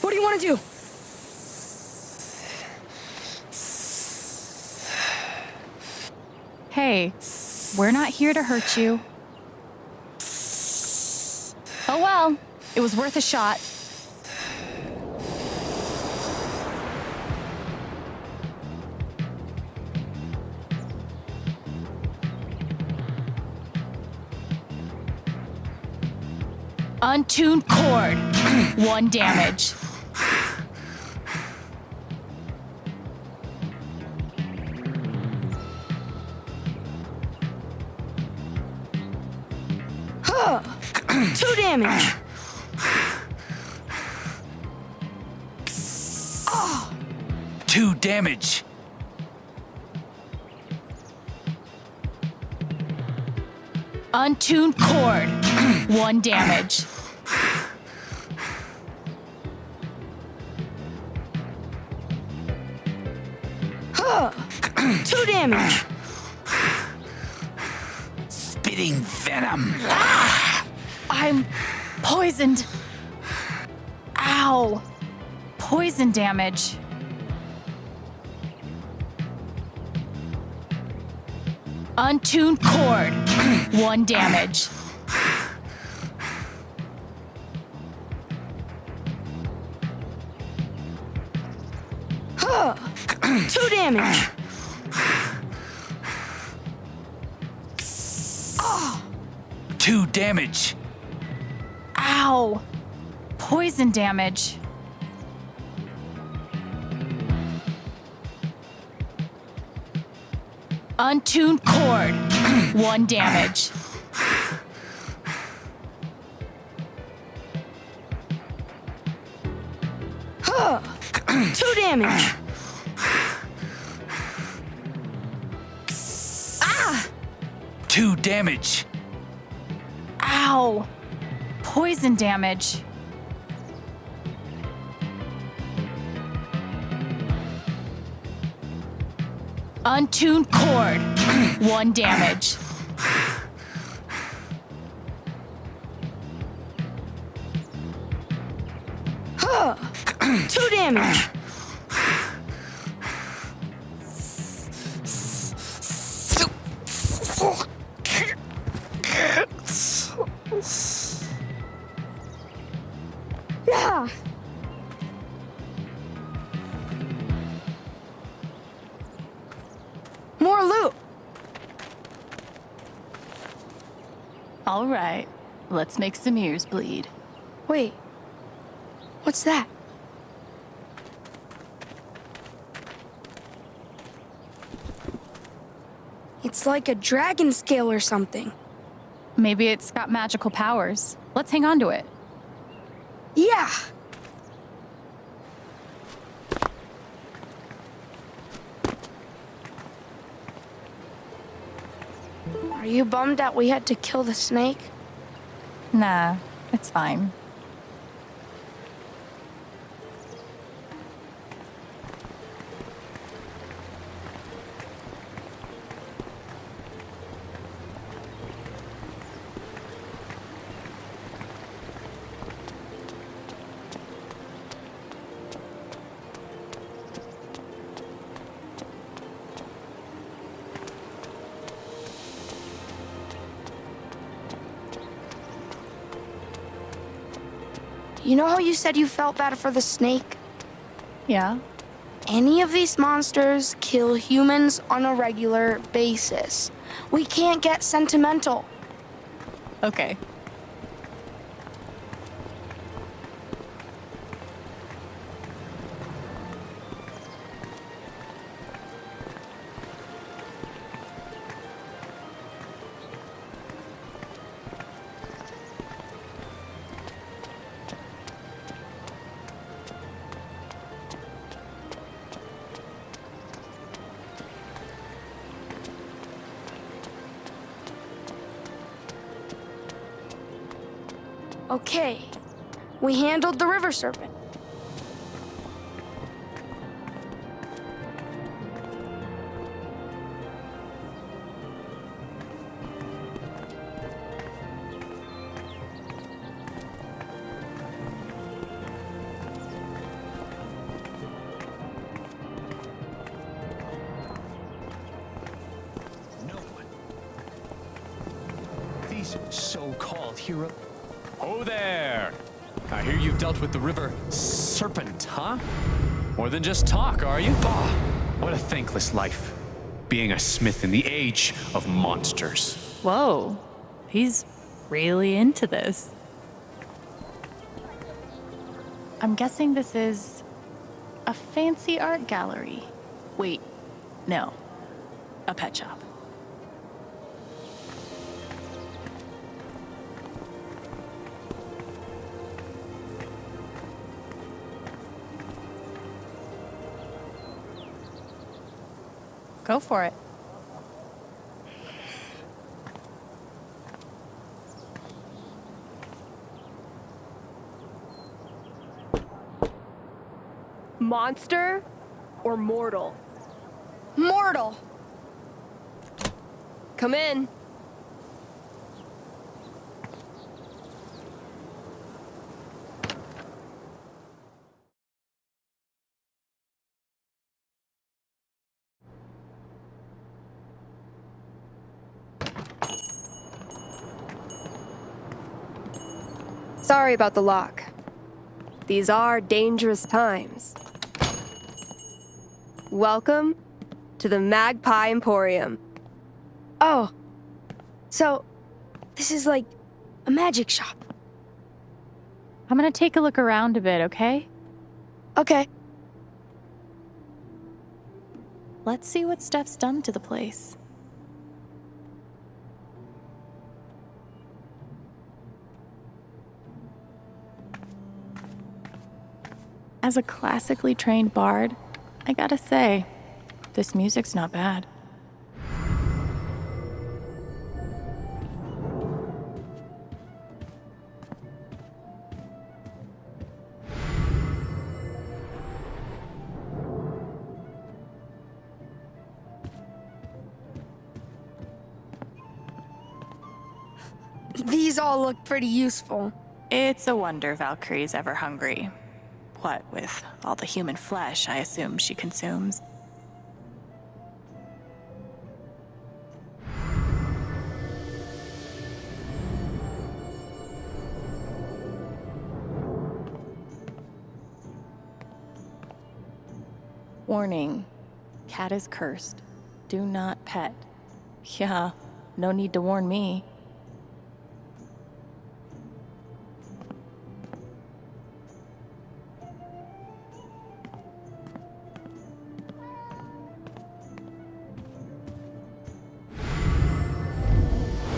What do you want to do? Hey, we're not here to hurt you. Oh well, it was worth a shot. Untuned cord. 1 damage. Huh. 2 damage. Oh. 2 damage. Untuned cord. 1 damage. Huh. 2 damage. Spitting venom. I'm poisoned. Ow. Poison damage. Untuned cord. 1 damage. Huh. 2 damage. 2 damage. Ow. Poison damage. Untuned cord. 1 damage. Huh. 2 damage. 2 damage. Ow. Poison damage. Untuned cord. 1 damage. Huh. 2 damage. Yeah. More loot. All right. Let's make some ears bleed. Wait. What's that? It's like a dragon scale or something. Maybe it's got magical powers. Let's hang on to it. Yeah. Are you bummed that we had to kill the snake? Nah, it's fine. You know how you said you felt bad for the snake? Yeah? Any of these monsters kill humans on a regular basis. We can't get sentimental. Okay. Okay, we handled the river serpent. These so-called heroes. Oh there! I hear you've dealt with the river serpent, huh? More than just talk, are you? Bah! What a thankless life. Being a smith in the age of monsters. Whoa. He's really into this. I'm guessing this is a fancy art gallery. Wait, no. A pet shop. Go for it. Monster or mortal? portal. Come in. Sorry about the lock. These are dangerous times. Welcome to the Magpie Emporium. Oh, so this is like a magic shop. I'm gonna take a look around a bit, okay? Okay. Let's see what Steph's done to the place. As a classically trained bard, I gotta say, this music's not bad. These all look pretty useful. It's a wonder Valkyrie's ever hungry. What with all the human flesh I assume she consumes. Warning. Cat is cursed. Do not pet. Yeah, no need to warn me.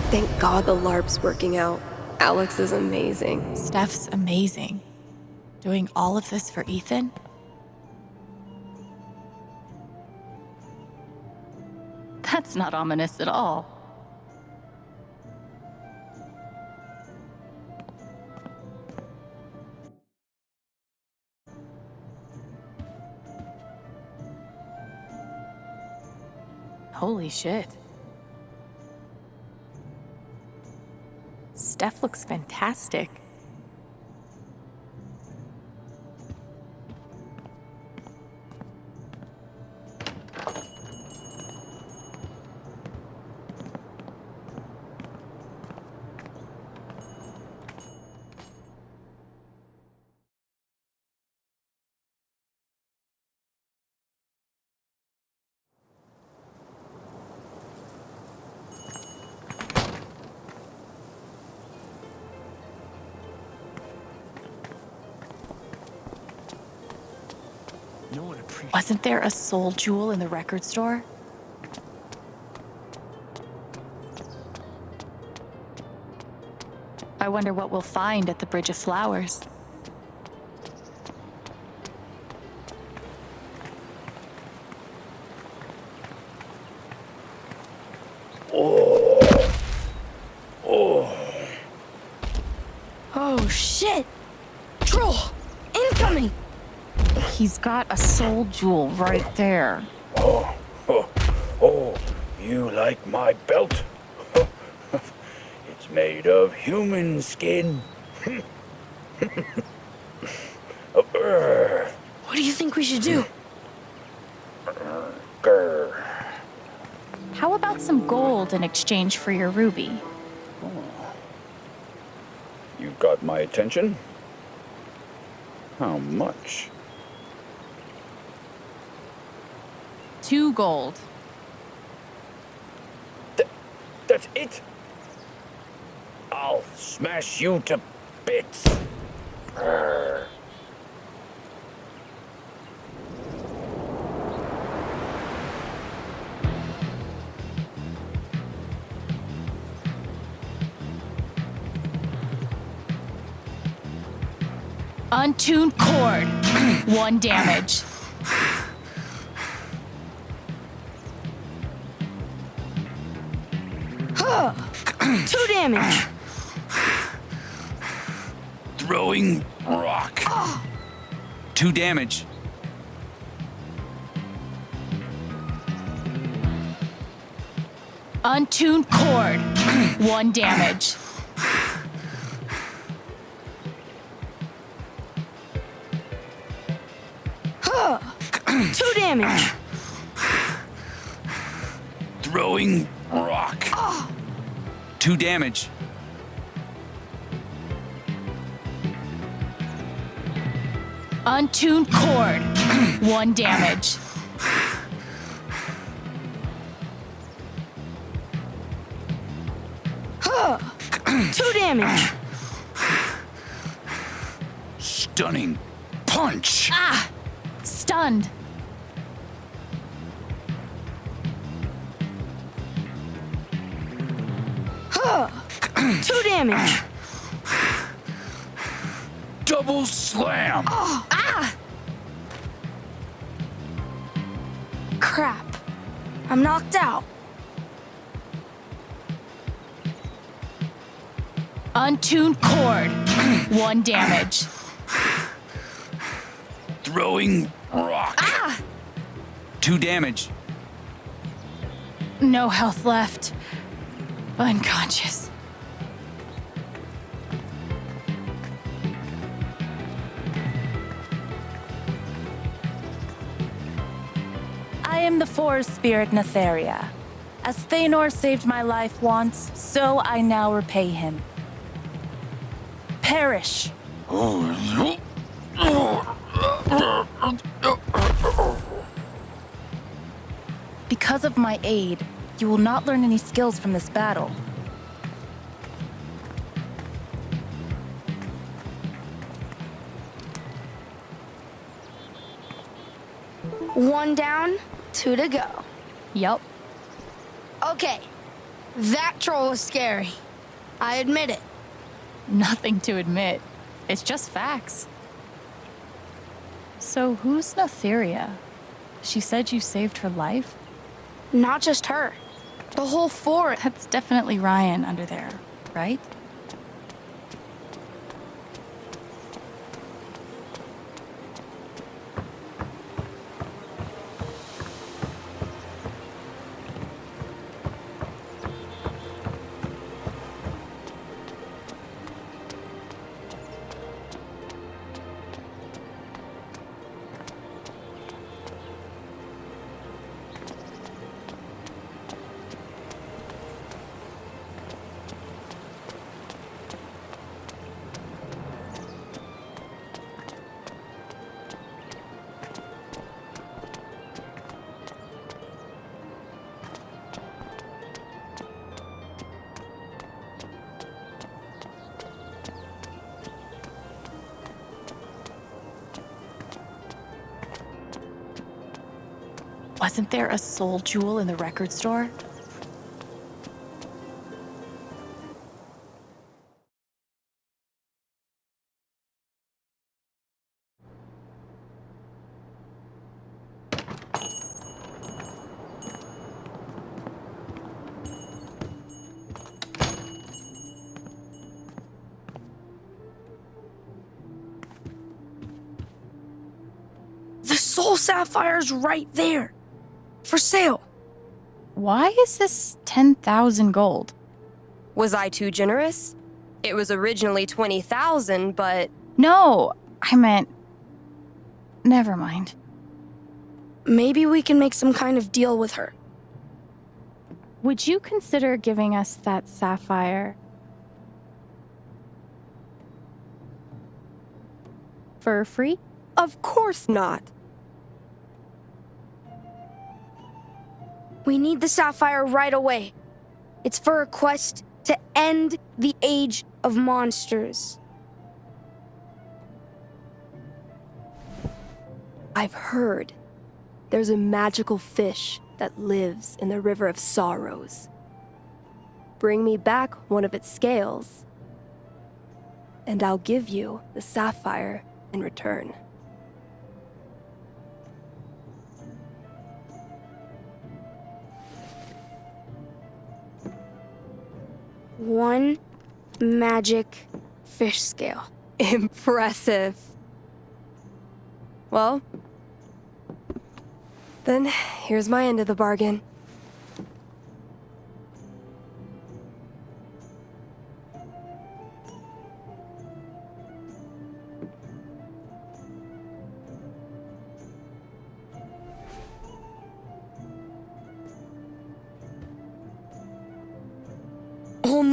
Thank God the LARP's working out. Alex is amazing. Steph's amazing. Doing all of this for Ethan? That's not ominous at all. Holy shit. Steph looks fantastic. Wasn't there a soul jewel in the record store? I wonder what we'll find at the Bridge of Flowers. Oh shit! Troll! Incoming! He's got a soul jewel right there. Oh, you like my belt? It's made of human skin. What do you think we should do? How about some gold in exchange for your ruby? You've got my attention. How much? 2 gold. That's it? I'll smash you to bits. Untuned cord. 1 damage. Huh. 2 damage. Throwing rock. 2 damage. Untuned cord. 1 damage. Huh. 2 damage. Throwing rock. 2 damage. Untuned cord. 1 damage. Huh. 2 damage. Stunning punch. Ah! Stunned. Huh. 2 damage. Double slam. Ah! Crap. I'm knocked out. Untuned cord. 1 damage. Throwing rock. 2 damage. No health left. Unconscious. I am the forest spirit Netheria. As Thanor saved my life once, so I now repay him. Perish. Because of my aid, you will not learn any skills from this battle. One down, 2 to go. Yup. Okay, that troll was scary. I admit it. Nothing to admit. It's just facts. So who's Netheria? She said you saved her life? Not just her. The whole forest. That's definitely Ryan under there, right? Wasn't there a soul jewel in the record store? The soul sapphire's right there. For sale. Why is this 10,000 gold? Was I too generous? It was originally 20,000, but... No, I meant... Never mind. Maybe we can make some kind of deal with her. Would you consider giving us that sapphire? For free? Of course not. We need the sapphire right away. It's for a quest to end the age of monsters. I've heard there's a magical fish that lives in the River of Sorrows. Bring me back one of its scales, and I'll give you the sapphire in return. One magic fish scale. Impressive. Well, then here's my end of the bargain.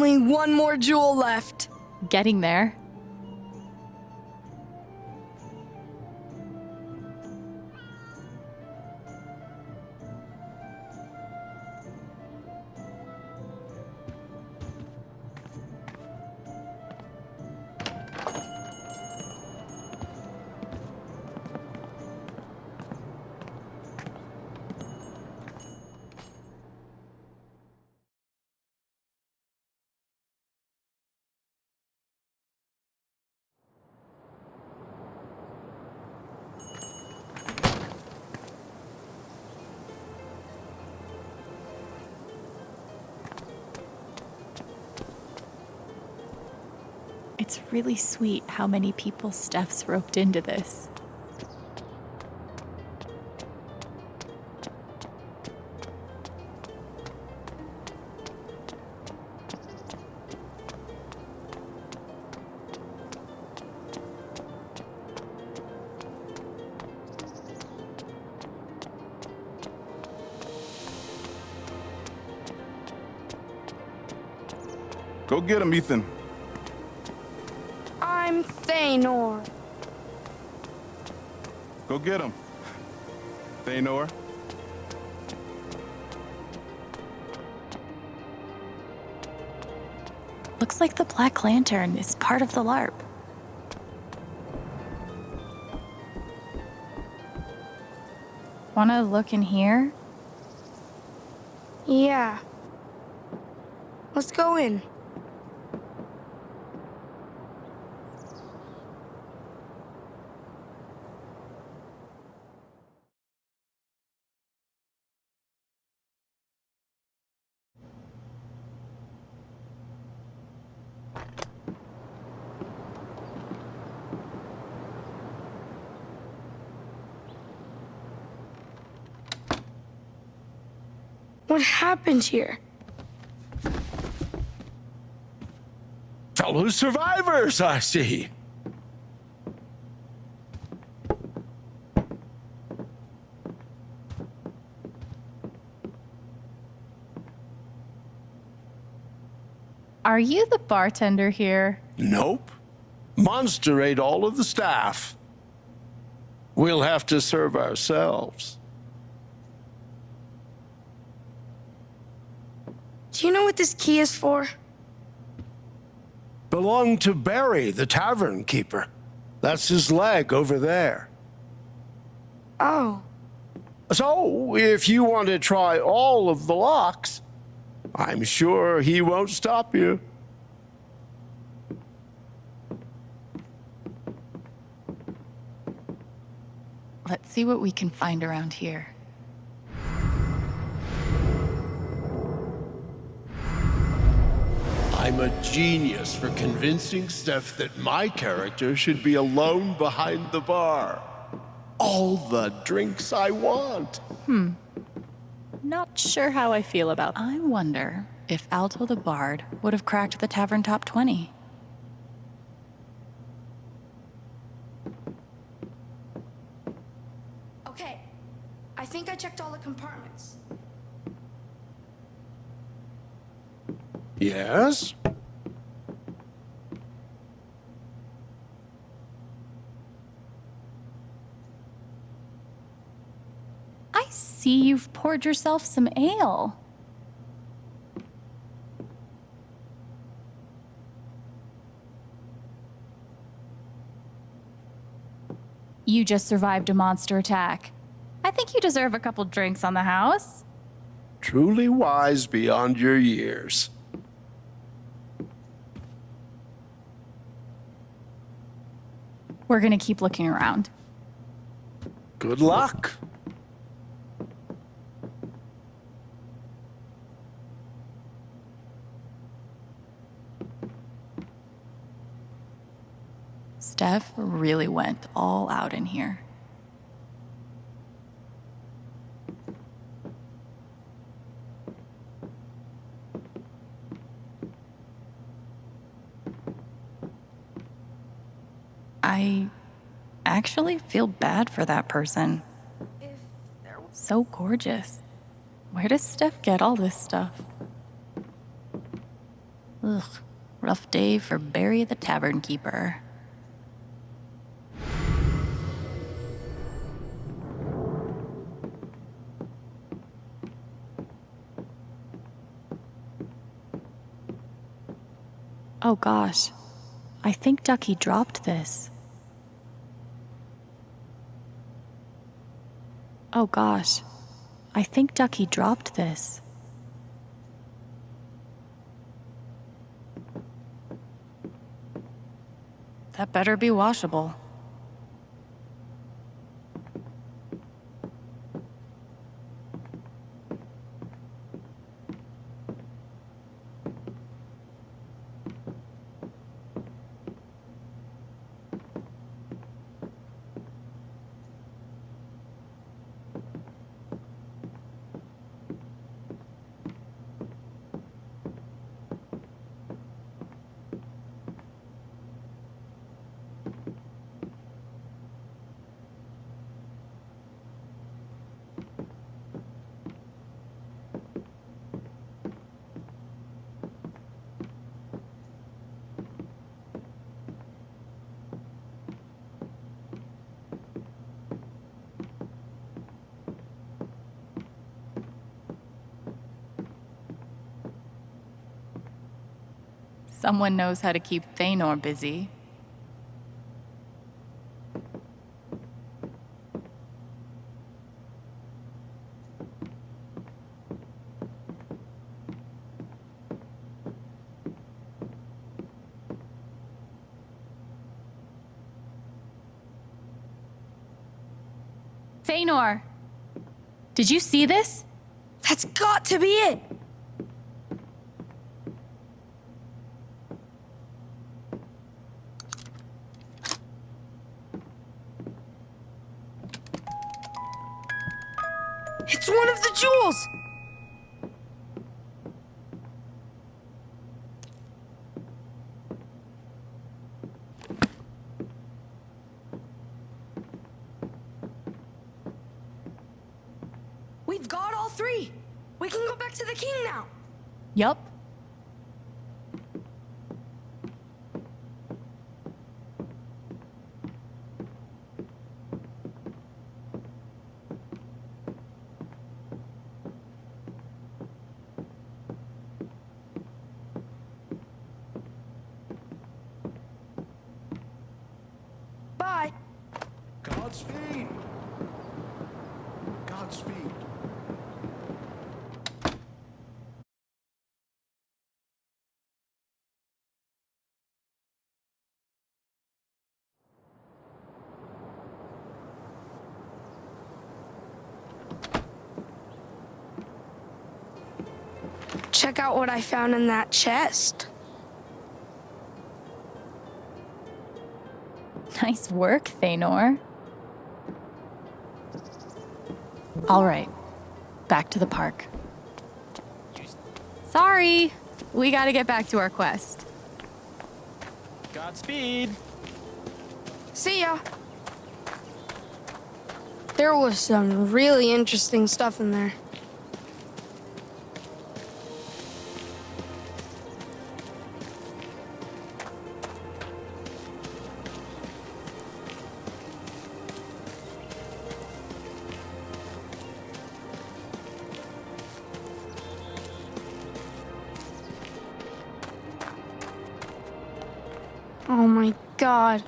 Only one more jewel left. Getting there. It's really sweet how many people Steph's roped into this. Go get him, Ethan. I'm Thanor. Go get him. Thanor. Looks like the Black Lantern is part of the LARP. Wanna look in here? Yeah. Let's go in. What happened here? Fellow survivors, I see. Are you the bartender here? Nope. Monster ate all of the staff. We'll have to serve ourselves. Do you know what this key is for? Belonged to Barry, the tavern keeper. That's his leg over there. Oh. So, if you want to try all of the locks, I'm sure he won't stop you. Let's see what we can find around here. I'm a genius for convincing Steph that my character should be alone behind the bar. All the drinks I want. Not sure how I feel about that. I wonder if Alto the Bard would have cracked the tavern top 20. Okay. I think I checked all the compartments. Yes? I see you've poured yourself some ale. You just survived a monster attack. I think you deserve a couple drinks on the house. Truly wise beyond your years. We're gonna keep looking around. Good luck. Steph really went all out in here. I actually feel bad for that person. So gorgeous. Where does Steph get all this stuff? Ugh, rough day for Barry the Tavern Keeper. Oh gosh, I think Ducky dropped this. Oh gosh, I think Ducky dropped this. That better be washable. Someone knows how to keep Thanor busy. Thanor! Did you see this? That's got to be it! It's one of the jewels! We've got all three! We can go back to the king now! Yup. Bye! Godspeed! Godspeed. Check out what I found in that chest. Nice work, Thanor. All right, back to the park. Sorry, we gotta get back to our quest. Godspeed. See ya! There was some really interesting stuff in there. Oh my god.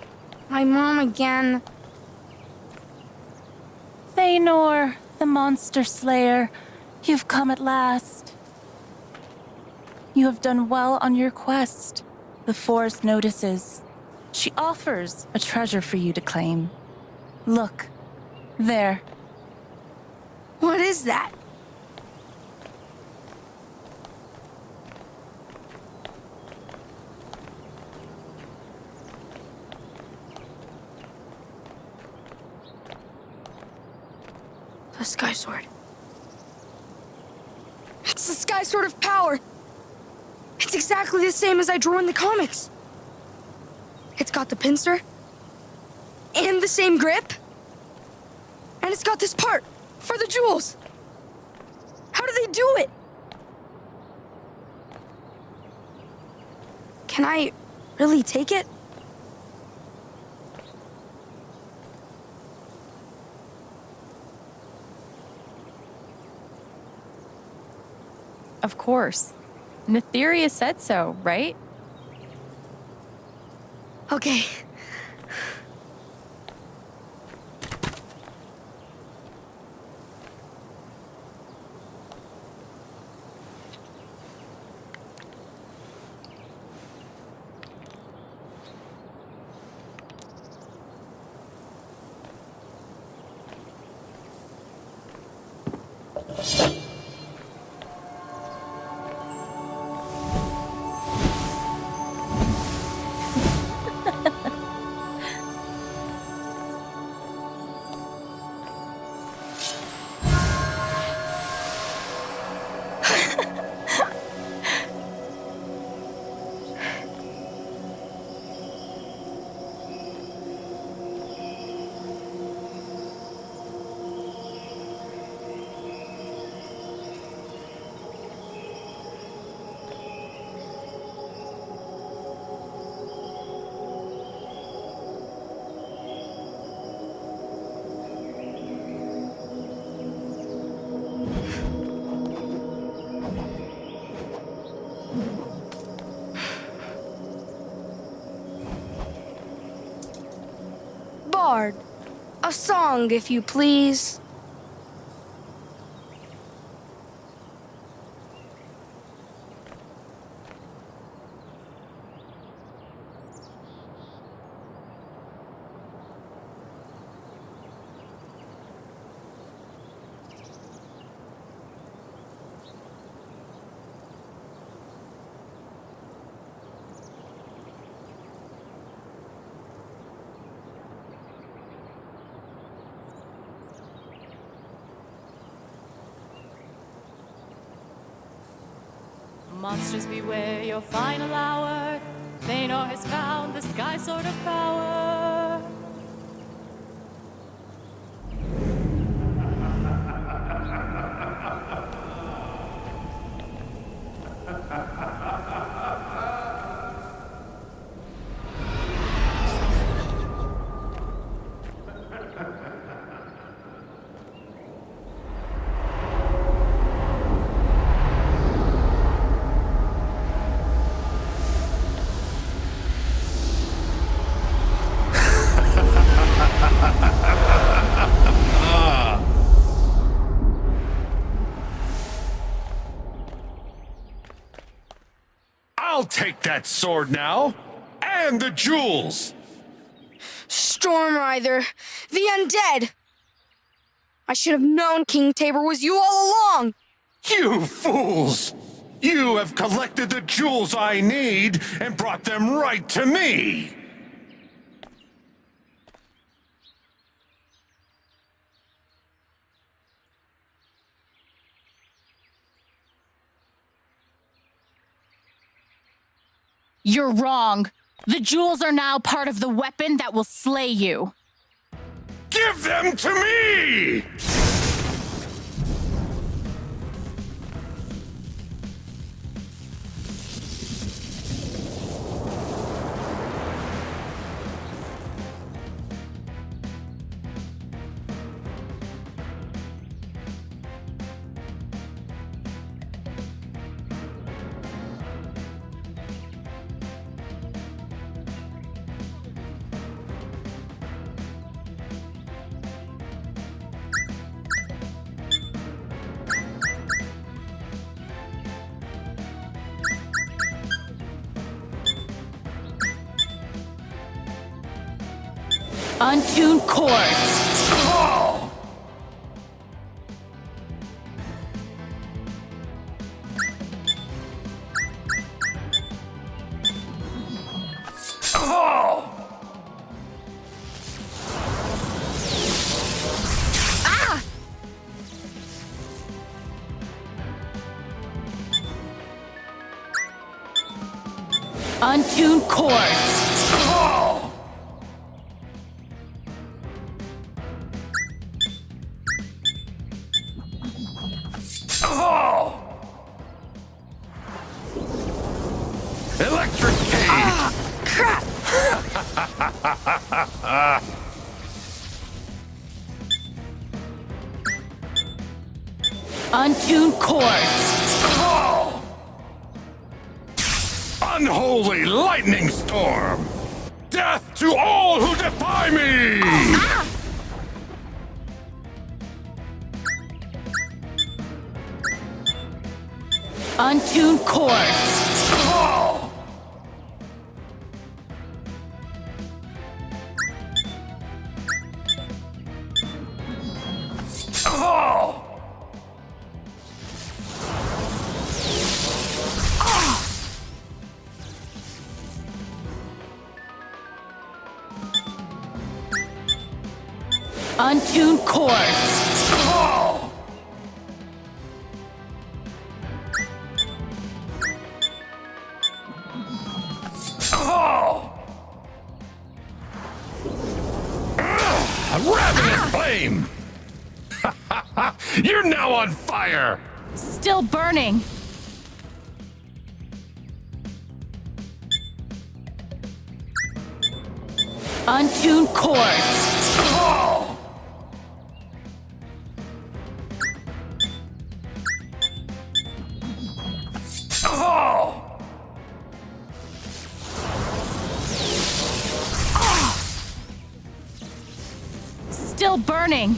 My mom again. Thanor, the monster slayer, you've come at last. You have done well on your quest. The forest notices. She offers a treasure for you to claim. Look, there. What is that? The Sky Sword. It's the Sky Sword of Power! It's exactly the same as I drew in the comics! It's got the pincer, and the same grip, and it's got this part for the jewels! How do they do it? Can I really take it? Of course. Netheria said so, right? Okay. Bard, a song, if you please. Monsters beware your final hour. Thanor has found the sky sword of power. I'll take that sword now, and the jewels! Stormrider, the undead! I should have known King Tabor was you all along! You fools! You have collected the jewels I need and brought them right to me! You're wrong. The jewels are now part of the weapon that will slay you. Give them to me! Untuned chord. Untuned chord. Electric cage! Untuned chord. Unholy lightning storm! Death to all who defy me! Untuned chord. Untuned chord. Ravenous flame! You're now on fire! Still burning. Untuned chord. Still burning.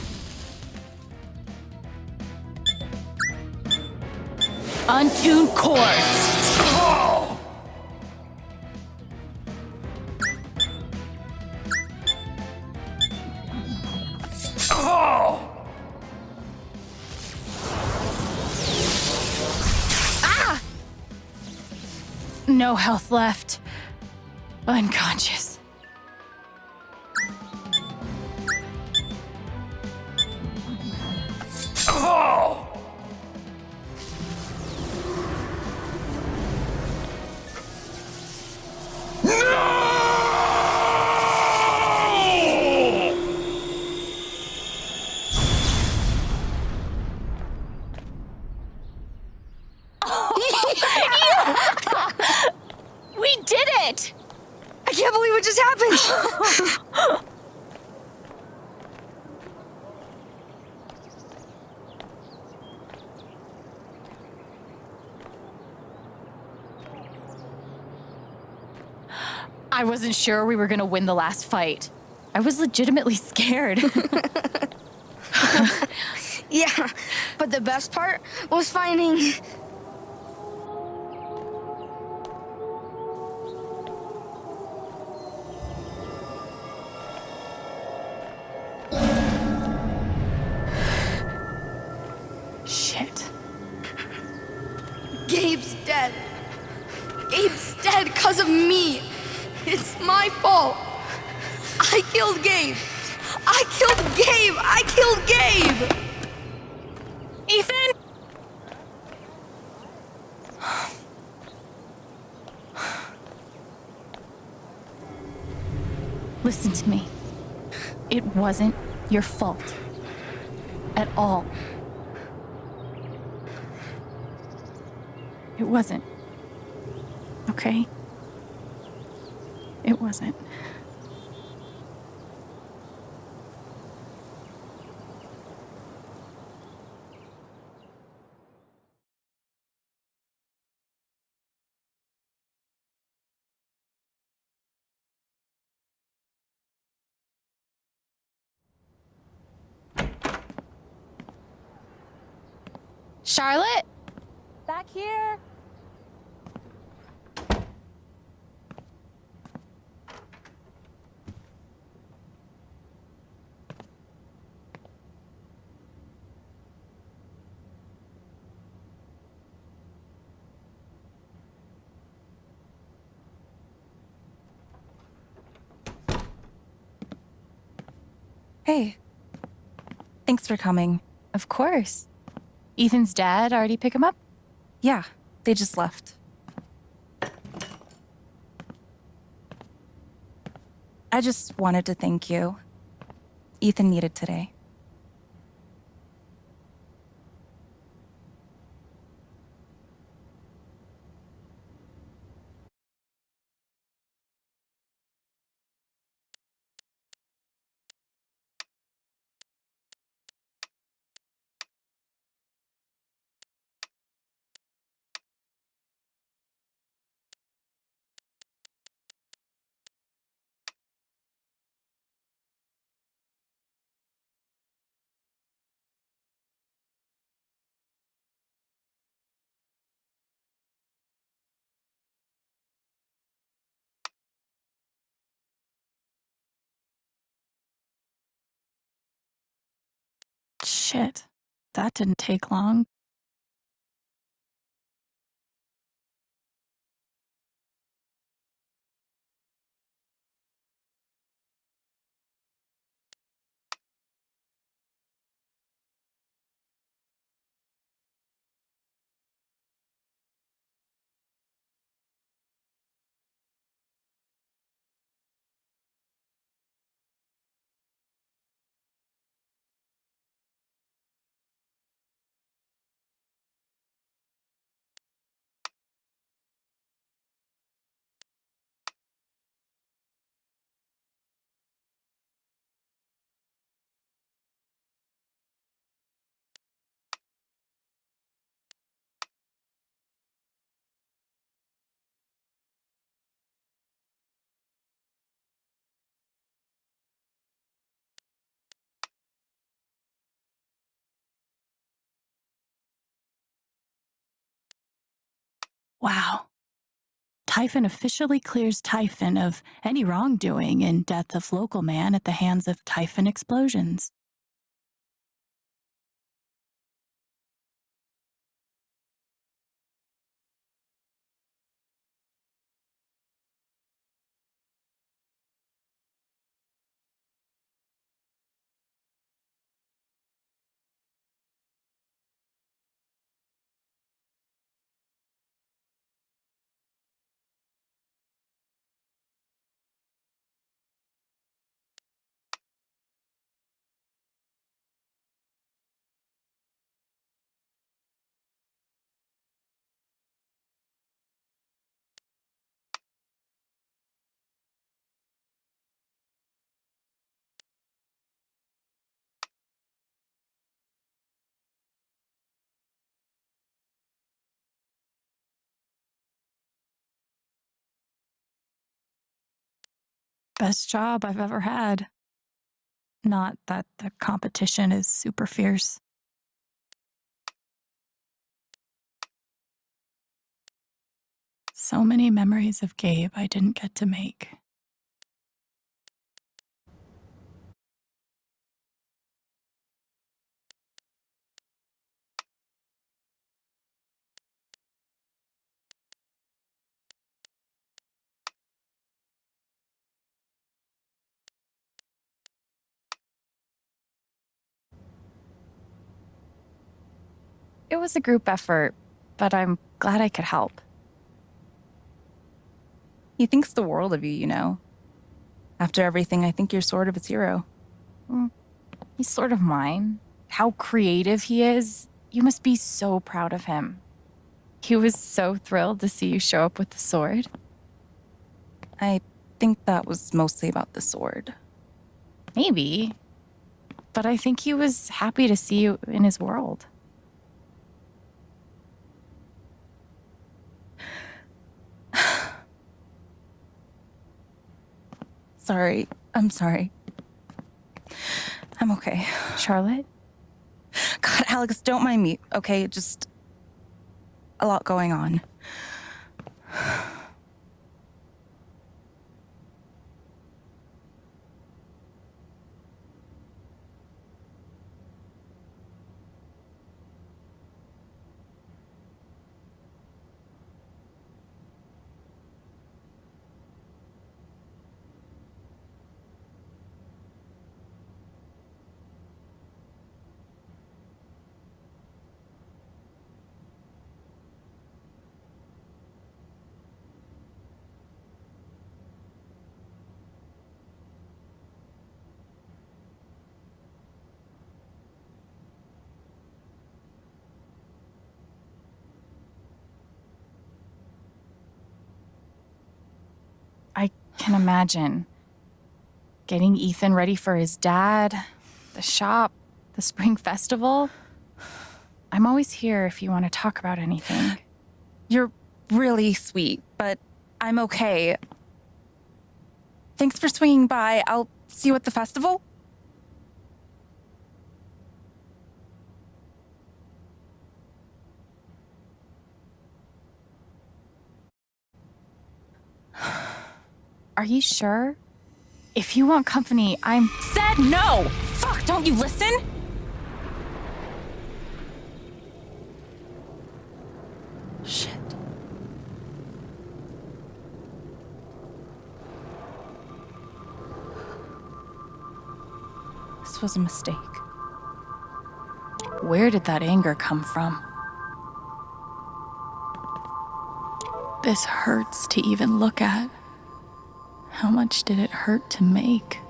Untuned chord. No health left. Unconscious. We did it! I can't believe what just happened! I wasn't sure we were gonna win the last fight. I was legitimately scared. Yeah, but the best part was finding... Shit. Gabe's dead. Gabe's dead because of me. It's my fault. I killed Gabe. I killed Gabe. I killed Gabe. Ethan? Listen to me. It wasn't your fault. At all. It wasn't. Okay? It wasn't. Charlotte? Back here. Hey. Thanks for coming. Of course. Ethan's dad already pick him up? Yeah, they just left. I just wanted to thank you. Ethan needed today. Shit, that didn't take long. Wow. Typhon officially clears Typhon of any wrongdoing in death of local man at the hands of Typhon explosions. Best job I've ever had. Not that the competition is super fierce. So many memories of Gabe I didn't get to make. It was a group effort, but I'm glad I could help. He thinks the world of you, you know. After everything, I think you're sort of his hero. He's sort of mine. How creative he is. You must be so proud of him. He was so thrilled to see you show up with the sword. I think that was mostly about the sword. Maybe. But I think he was happy to see you in his world. Sorry. I'm sorry. I'm okay. Charlotte? God, Alex, don't mind me, okay? Just a lot going on. I can imagine getting Ethan ready for his dad, the shop, the spring festival. I'm always here if you want to talk about anything. You're really sweet, but I'm okay. Thanks for swinging by. I'll see you at the festival. Are you sure? If you want company, I'm... Said no! Fuck, don't you listen? This was a mistake. Where did that anger come from? This hurts to even look at. How much did it hurt to make?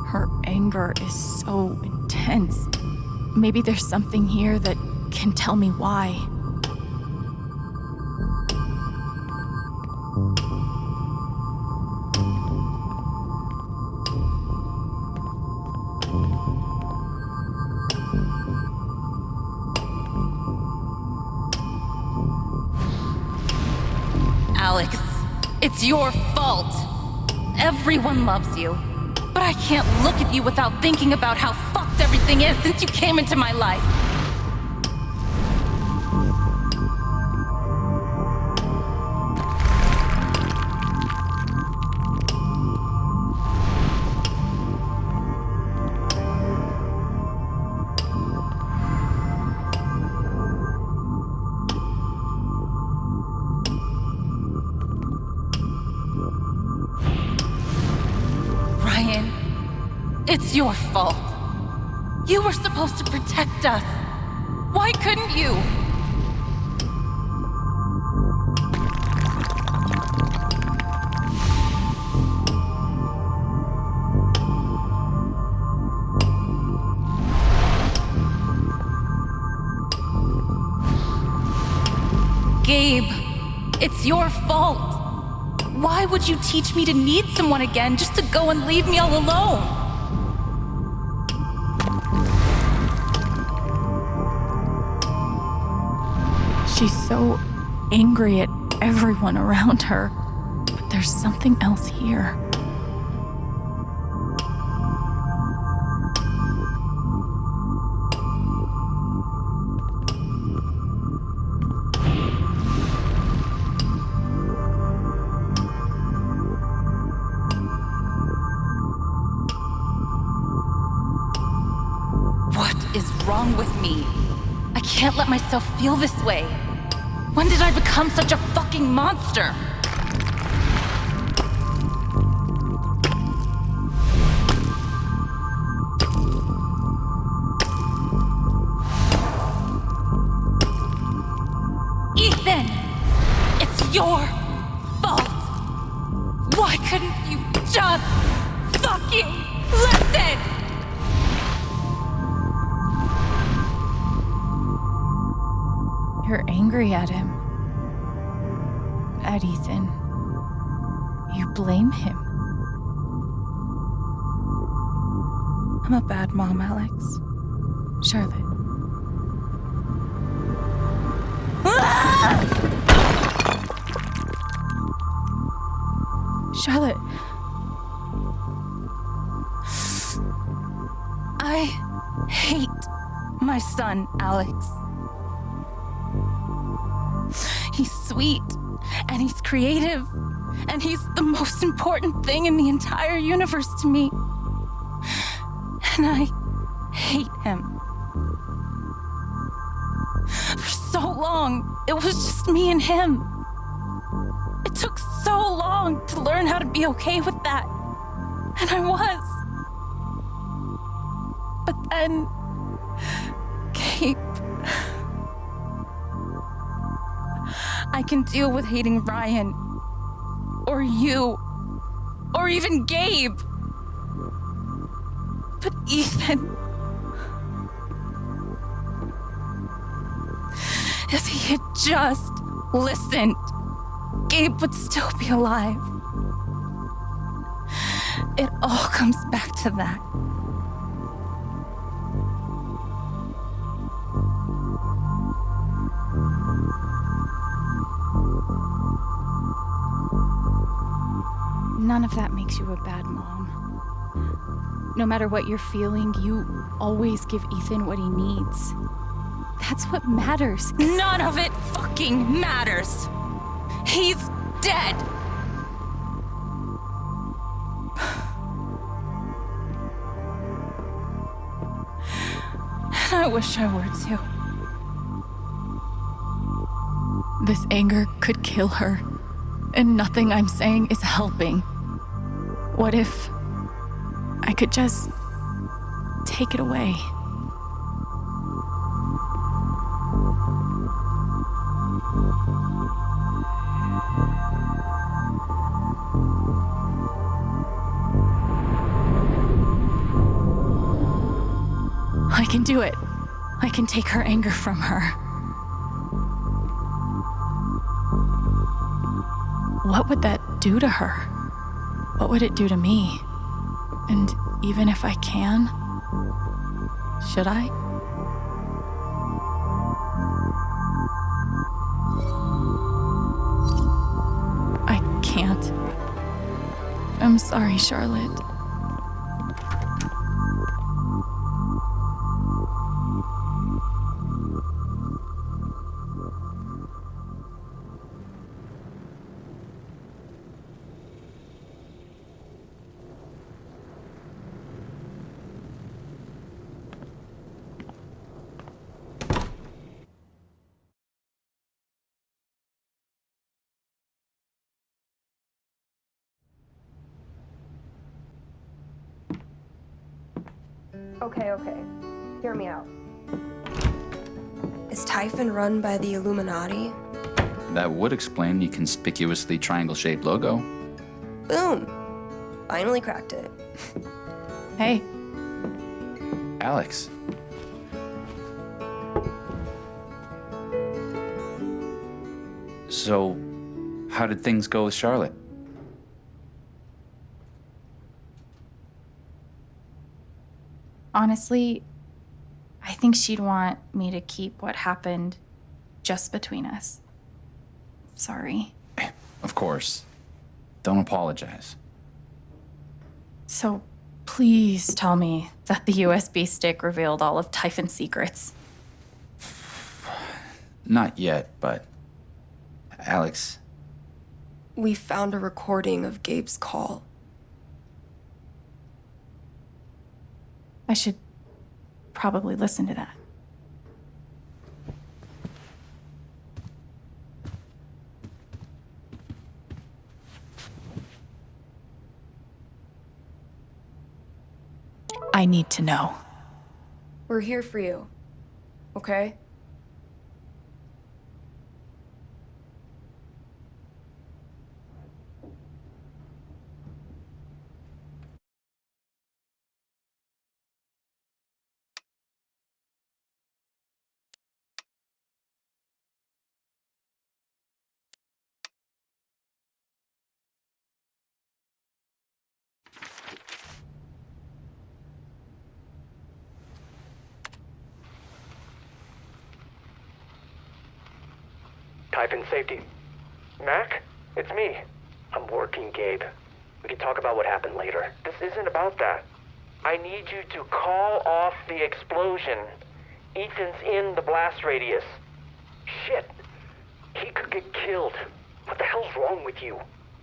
Her anger is so intense. Maybe there's something here that can tell me why. Alex, it's your fault. Everyone loves you. But I can't look at you without thinking about how fucked everything is since you came into my life. It's your fault. You were supposed to protect us. Why couldn't you? Gabe, it's your fault. Why would you teach me to need someone again just to go and leave me all alone? She's so angry at everyone around her, but there's something else here. What is wrong with me? I can't let myself feel this way. When did I become such a fucking monster? Ethan! It's your fault! Why couldn't you just fucking listen? You're angry at him. At Ethan. You blame him. I'm a bad mom, Alex. Charlotte. Charlotte. I son, Alex. He's sweet, and he's creative, and he's the most important thing in the entire universe to me. And I hate him. For so long, it was just me and him. It took so long to learn how to be okay with that. And I was. But then, Gabe, I can deal with hating Ryan, or you, or even Gabe. But Ethan, if he had just listened, Gabe would still be alive. It all comes back to that. None of that makes you a bad mom. No matter what you're feeling, you always give Ethan what he needs. That's what matters. None of it fucking matters. He's dead. I wish I were too. This anger could kill her, and nothing I'm saying is helping. What if I could just take it away? I can do it. I can take her anger from her. What would that do to her? What would it do to me? And even if I can, should I? I can't. I'm sorry, Charlotte. Okay. Hear me out. Is Typhon run by the Illuminati? That would explain the conspicuously triangle-shaped logo. Boom! Finally cracked it. Hey. Alex. So, how did things go with Charlotte? Honestly, I think she'd want me to keep what happened just between us. Sorry. Of course. Don't apologize. So please tell me that the USB stick revealed all of Typhon's secrets. Not yet, but... Alex... We found a recording of Gabe's call. I should probably listen to that. I need to know. We're here for you, okay? Typhon safety. Mac? It's me. I'm working, Gabe. We can talk about what happened later. This isn't about that. I need you to call off the explosion. Ethan's in the blast radius. Shit. He could get killed. What the hell's wrong with you?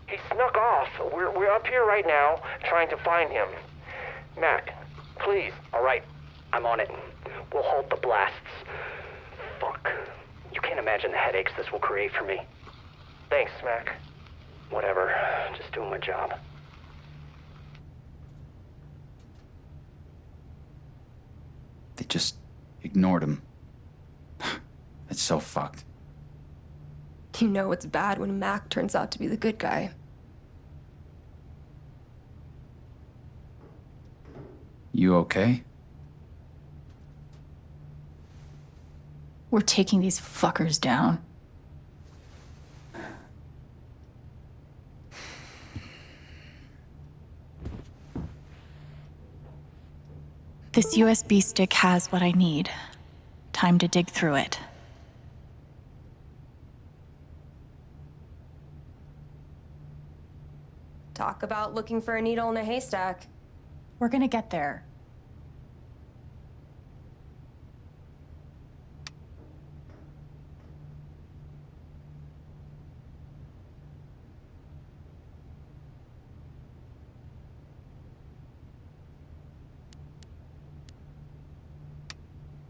He snuck off. We're up here right now, trying to find him. Mac, please. All right, I'm on it. We'll halt the blasts. Fuck. You can't imagine the headaches this will create for me. Thanks, Mac. Whatever. Just doing my job. They just ignored him. It's so fucked. You know it's bad when Mac turns out to be the good guy. You okay? We're taking these fuckers down. This USB stick has what I need. Time to dig through it. Talk about looking for a needle in a haystack. We're gonna get there.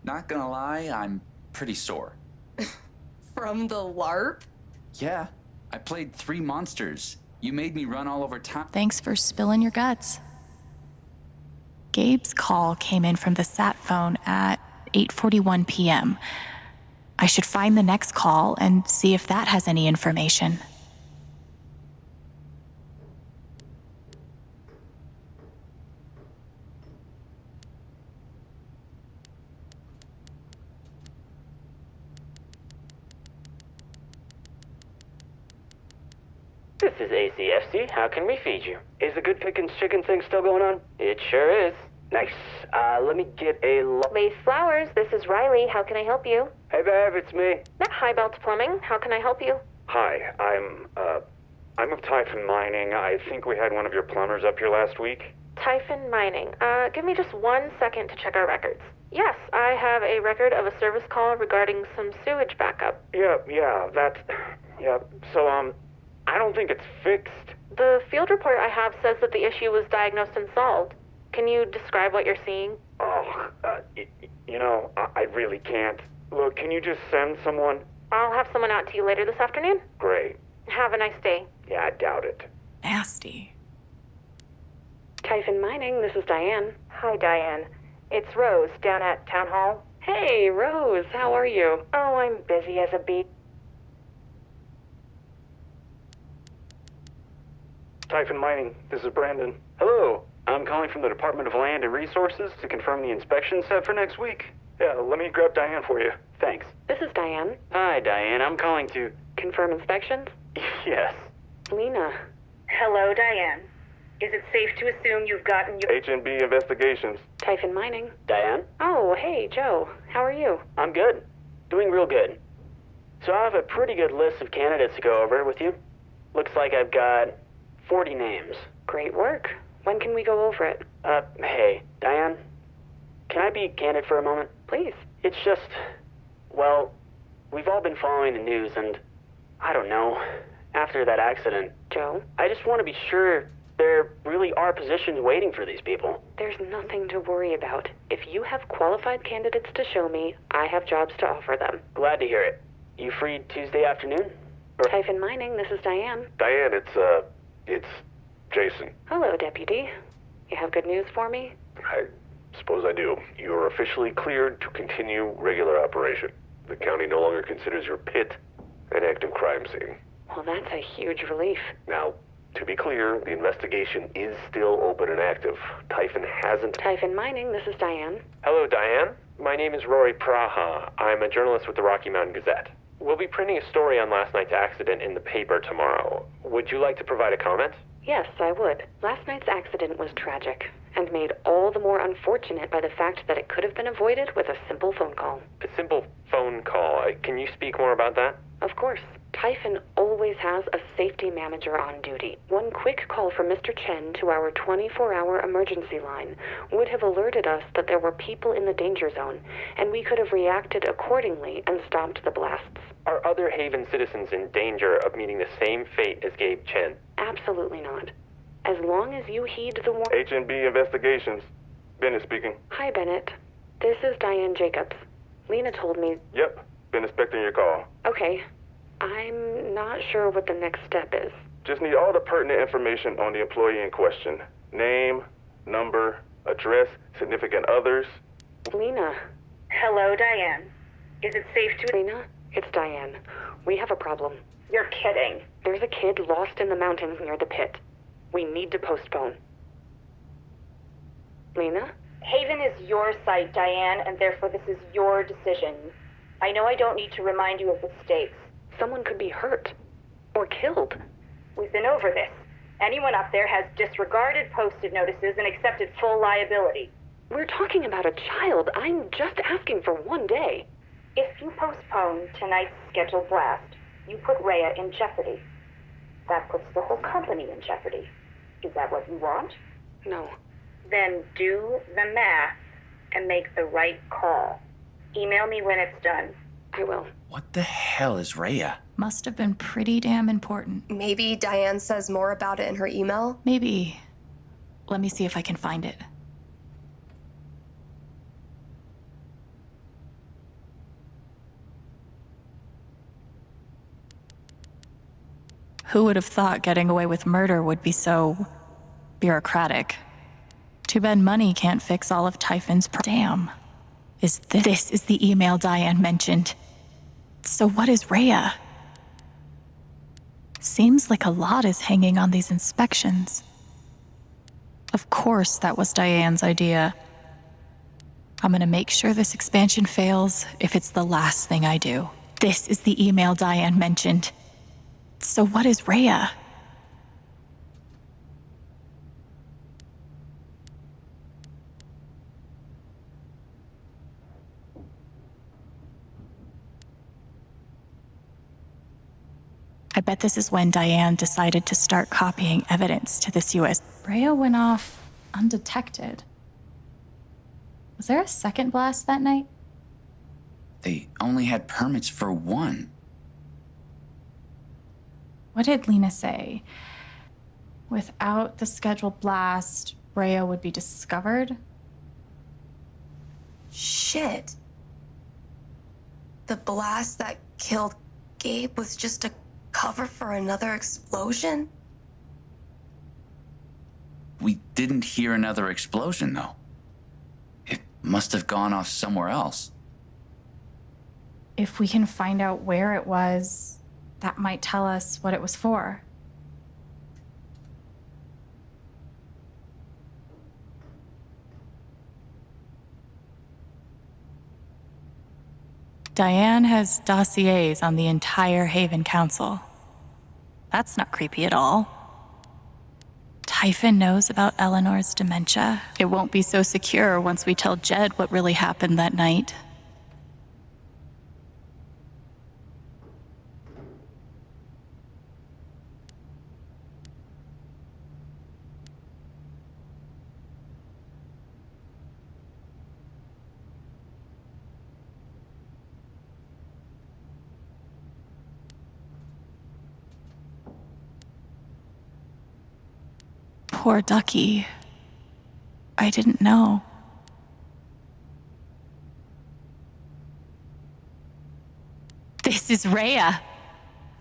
Not gonna lie, I'm pretty sore. From the LARP? Yeah, I played 3 monsters. You made me run all over town. Thanks for spilling your guts. Gabe's call came in from the sat phone at 8:41 p.m. I should find the next call and see if that has any information. This is ACFC. How can we feed you? Is the Good Pickings chicken thing still going on? It sure is. Nice. Let me get a... LiS Flowers, this is Riley. How can I help you? Hey, Bev, it's me. Hi, Belt Plumbing. How can I help you? Hi, I'm of Typhon Mining. I think we had one of your plumbers up here last week. Typhon Mining. Give me just 1 second to check our records. Yes, I have a record of a service call regarding some sewage backup. Yeah, so, I don't think it's fixed. The field report I have says that the issue was diagnosed and solved. Can you describe what you're seeing? Oh, I really can't. Look, can you just send someone? I'll have someone out to you later this afternoon. Great. Have a nice day. Yeah, I doubt it. Nasty. Typhon Mining, this is Diane. Hi, Diane. It's Rose down at Town Hall. Hey, Rose, how are you? Oh, I'm busy as a bee. Typhon Mining, this is Brandon. Hello, I'm calling from the Department of Land and Resources to confirm the inspection set for next week. Yeah, let me grab Diane for you. Thanks. This is Diane. Hi, Diane. I'm calling to... Confirm inspections? Yes. Lena. Hello, Diane. Is it safe to assume you've gotten your... H&B Investigations. Typhon Mining. Diane? Oh, hey, Joe. How are you? I'm good. Doing real good. So I have a pretty good list of candidates to go over with you. Looks like I've got 40 names. Great work. When can we go over it? Hey, Diane, can I be candid for a moment? Please. It's just, well, we've all been following the news and, I don't know, after that accident. Joe? I just want to be sure there really are positions waiting for these people. There's nothing to worry about. If you have qualified candidates to show me, I have jobs to offer them. Glad to hear it. You free Tuesday afternoon? Typhon Mining, this is Diane. Diane, it's Jason. Hello, Deputy. You have good news for me? I suppose I do. You are officially cleared to continue regular operation. The county no longer considers your pit an active crime scene. Well, that's a huge relief. Now, to be clear, the investigation is still open and active. Typhon hasn't... Typhon Mining, this is Diane. Hello, Diane. My name is Rory Praha. I'm a journalist with the Rocky Mountain Gazette. We'll be printing a story on last night's accident in the paper tomorrow. Would you like to provide a comment? Yes, I would. Last night's accident was tragic, and made all the more unfortunate by the fact that it could have been avoided with a simple phone call. A simple phone call. Can you speak more about that? Of course. Typhon always has a safety manager on duty. One quick call from Mr. Chen to our 24-hour emergency line would have alerted us that there were people in the danger zone, and we could have reacted accordingly and stopped the blasts. Are other Haven citizens in danger of meeting the same fate as Gabe Chen? Absolutely not. As long as you heed the warning. H&B Investigations. Bennett speaking. Hi, Bennett. This is Diane Jacobs. Lena told me... Yep, been expecting your call. Okay. I'm not sure what the next step is. Just need all the pertinent information on the employee in question. Name, number, address, significant others. Lena. Hello, Diane. Is it safe to... Lena, it's Diane. We have a problem. You're kidding. There's a kid lost in the mountains near the pit. We need to postpone. Lena? Haven is your site, Diane, and therefore this is your decision. I know I don't need to remind you of the stakes. Someone could be hurt. Or killed. We've been over this. Anyone up there has disregarded posted notices and accepted full liability. We're talking about a child. I'm just asking for one day. If you postpone tonight's scheduled blast, you put Rhea in jeopardy. That puts the whole company in jeopardy. Is that what you want? No. Then do the math and make the right call. Email me when it's done. I will. What the hell is Rhea? Must have been pretty damn important. Maybe Diane says more about it in her email? Maybe. Let me see if I can find it. Who would have thought getting away with murder would be so bureaucratic? Too bad money can't fix all of Typhon's Damn. This is the email Diane mentioned. So what is Rhea? Seems like a lot is hanging on these inspections. Of course that was Diane's idea. I'm gonna make sure this expansion fails if it's the last thing I do. This is the email Diane mentioned. So what is Rhea? I bet this is when Diane decided to start copying evidence to this US. Rhea went off undetected. Was there a second blast that night? They only had permits for one. What did Lena say? Without the scheduled blast, Rhea would be discovered? Shit. The blast that killed Gabe was just a cover for another explosion? We didn't hear another explosion, though. It must have gone off somewhere else. If we can find out where it was, that might tell us what it was for. Diane has dossiers on the entire Haven Council. That's not creepy at all. Typhon knows about Eleanor's dementia. It won't be so secure once we tell Jed what really happened that night. Poor Ducky. I didn't know. This is Rhea.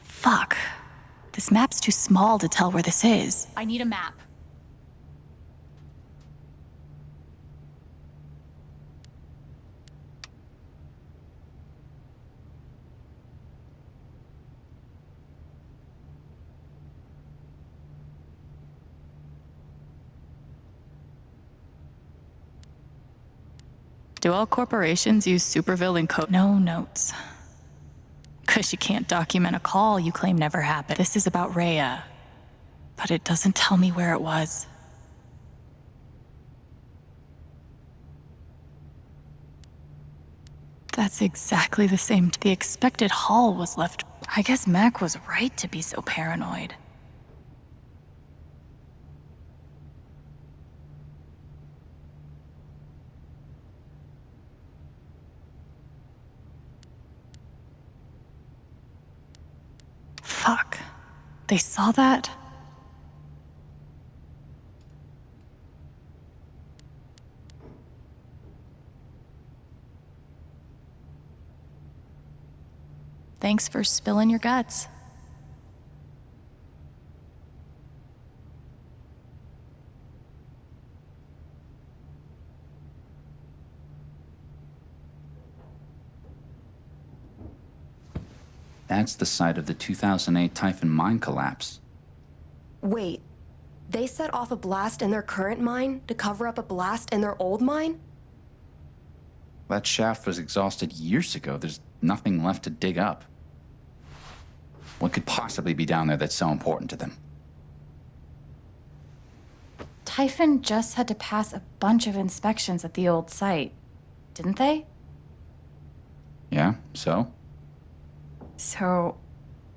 Fuck. This map's too small to tell where this is. I need a map. Do all corporations use supervillain code? No notes. 'Cause you can't document a call you claim never happened. This is about Rhea, but it doesn't tell me where it was. That's exactly the same. The expected haul was left. I guess Mac was right to be so paranoid. Fuck. They saw that? Thanks for spilling your guts. That's the site of the 2008 Typhon mine collapse. Wait, they set off a blast in their current mine to cover up a blast in their old mine? That shaft was exhausted years ago. There's nothing left to dig up. What could possibly be down there that's so important to them? Typhon just had to pass a bunch of inspections at the old site, didn't they? Yeah, so? So,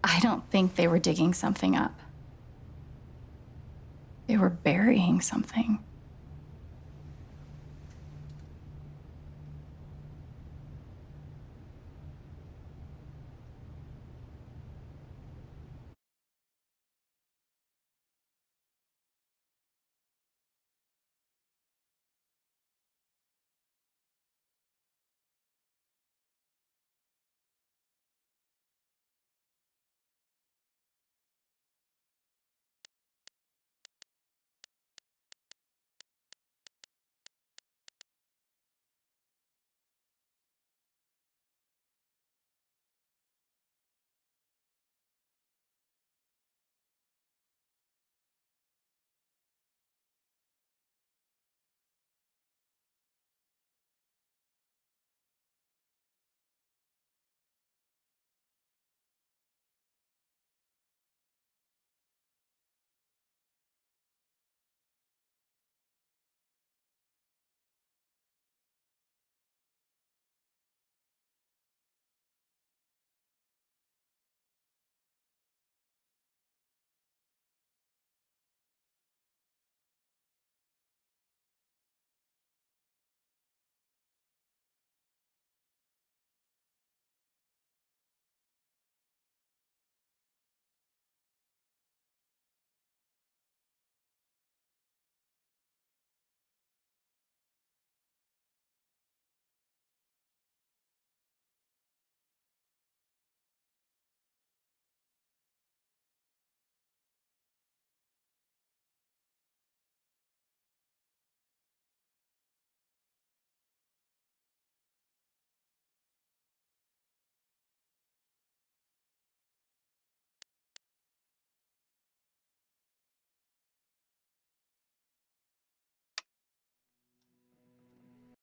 I don't think they were digging something up. They were burying something.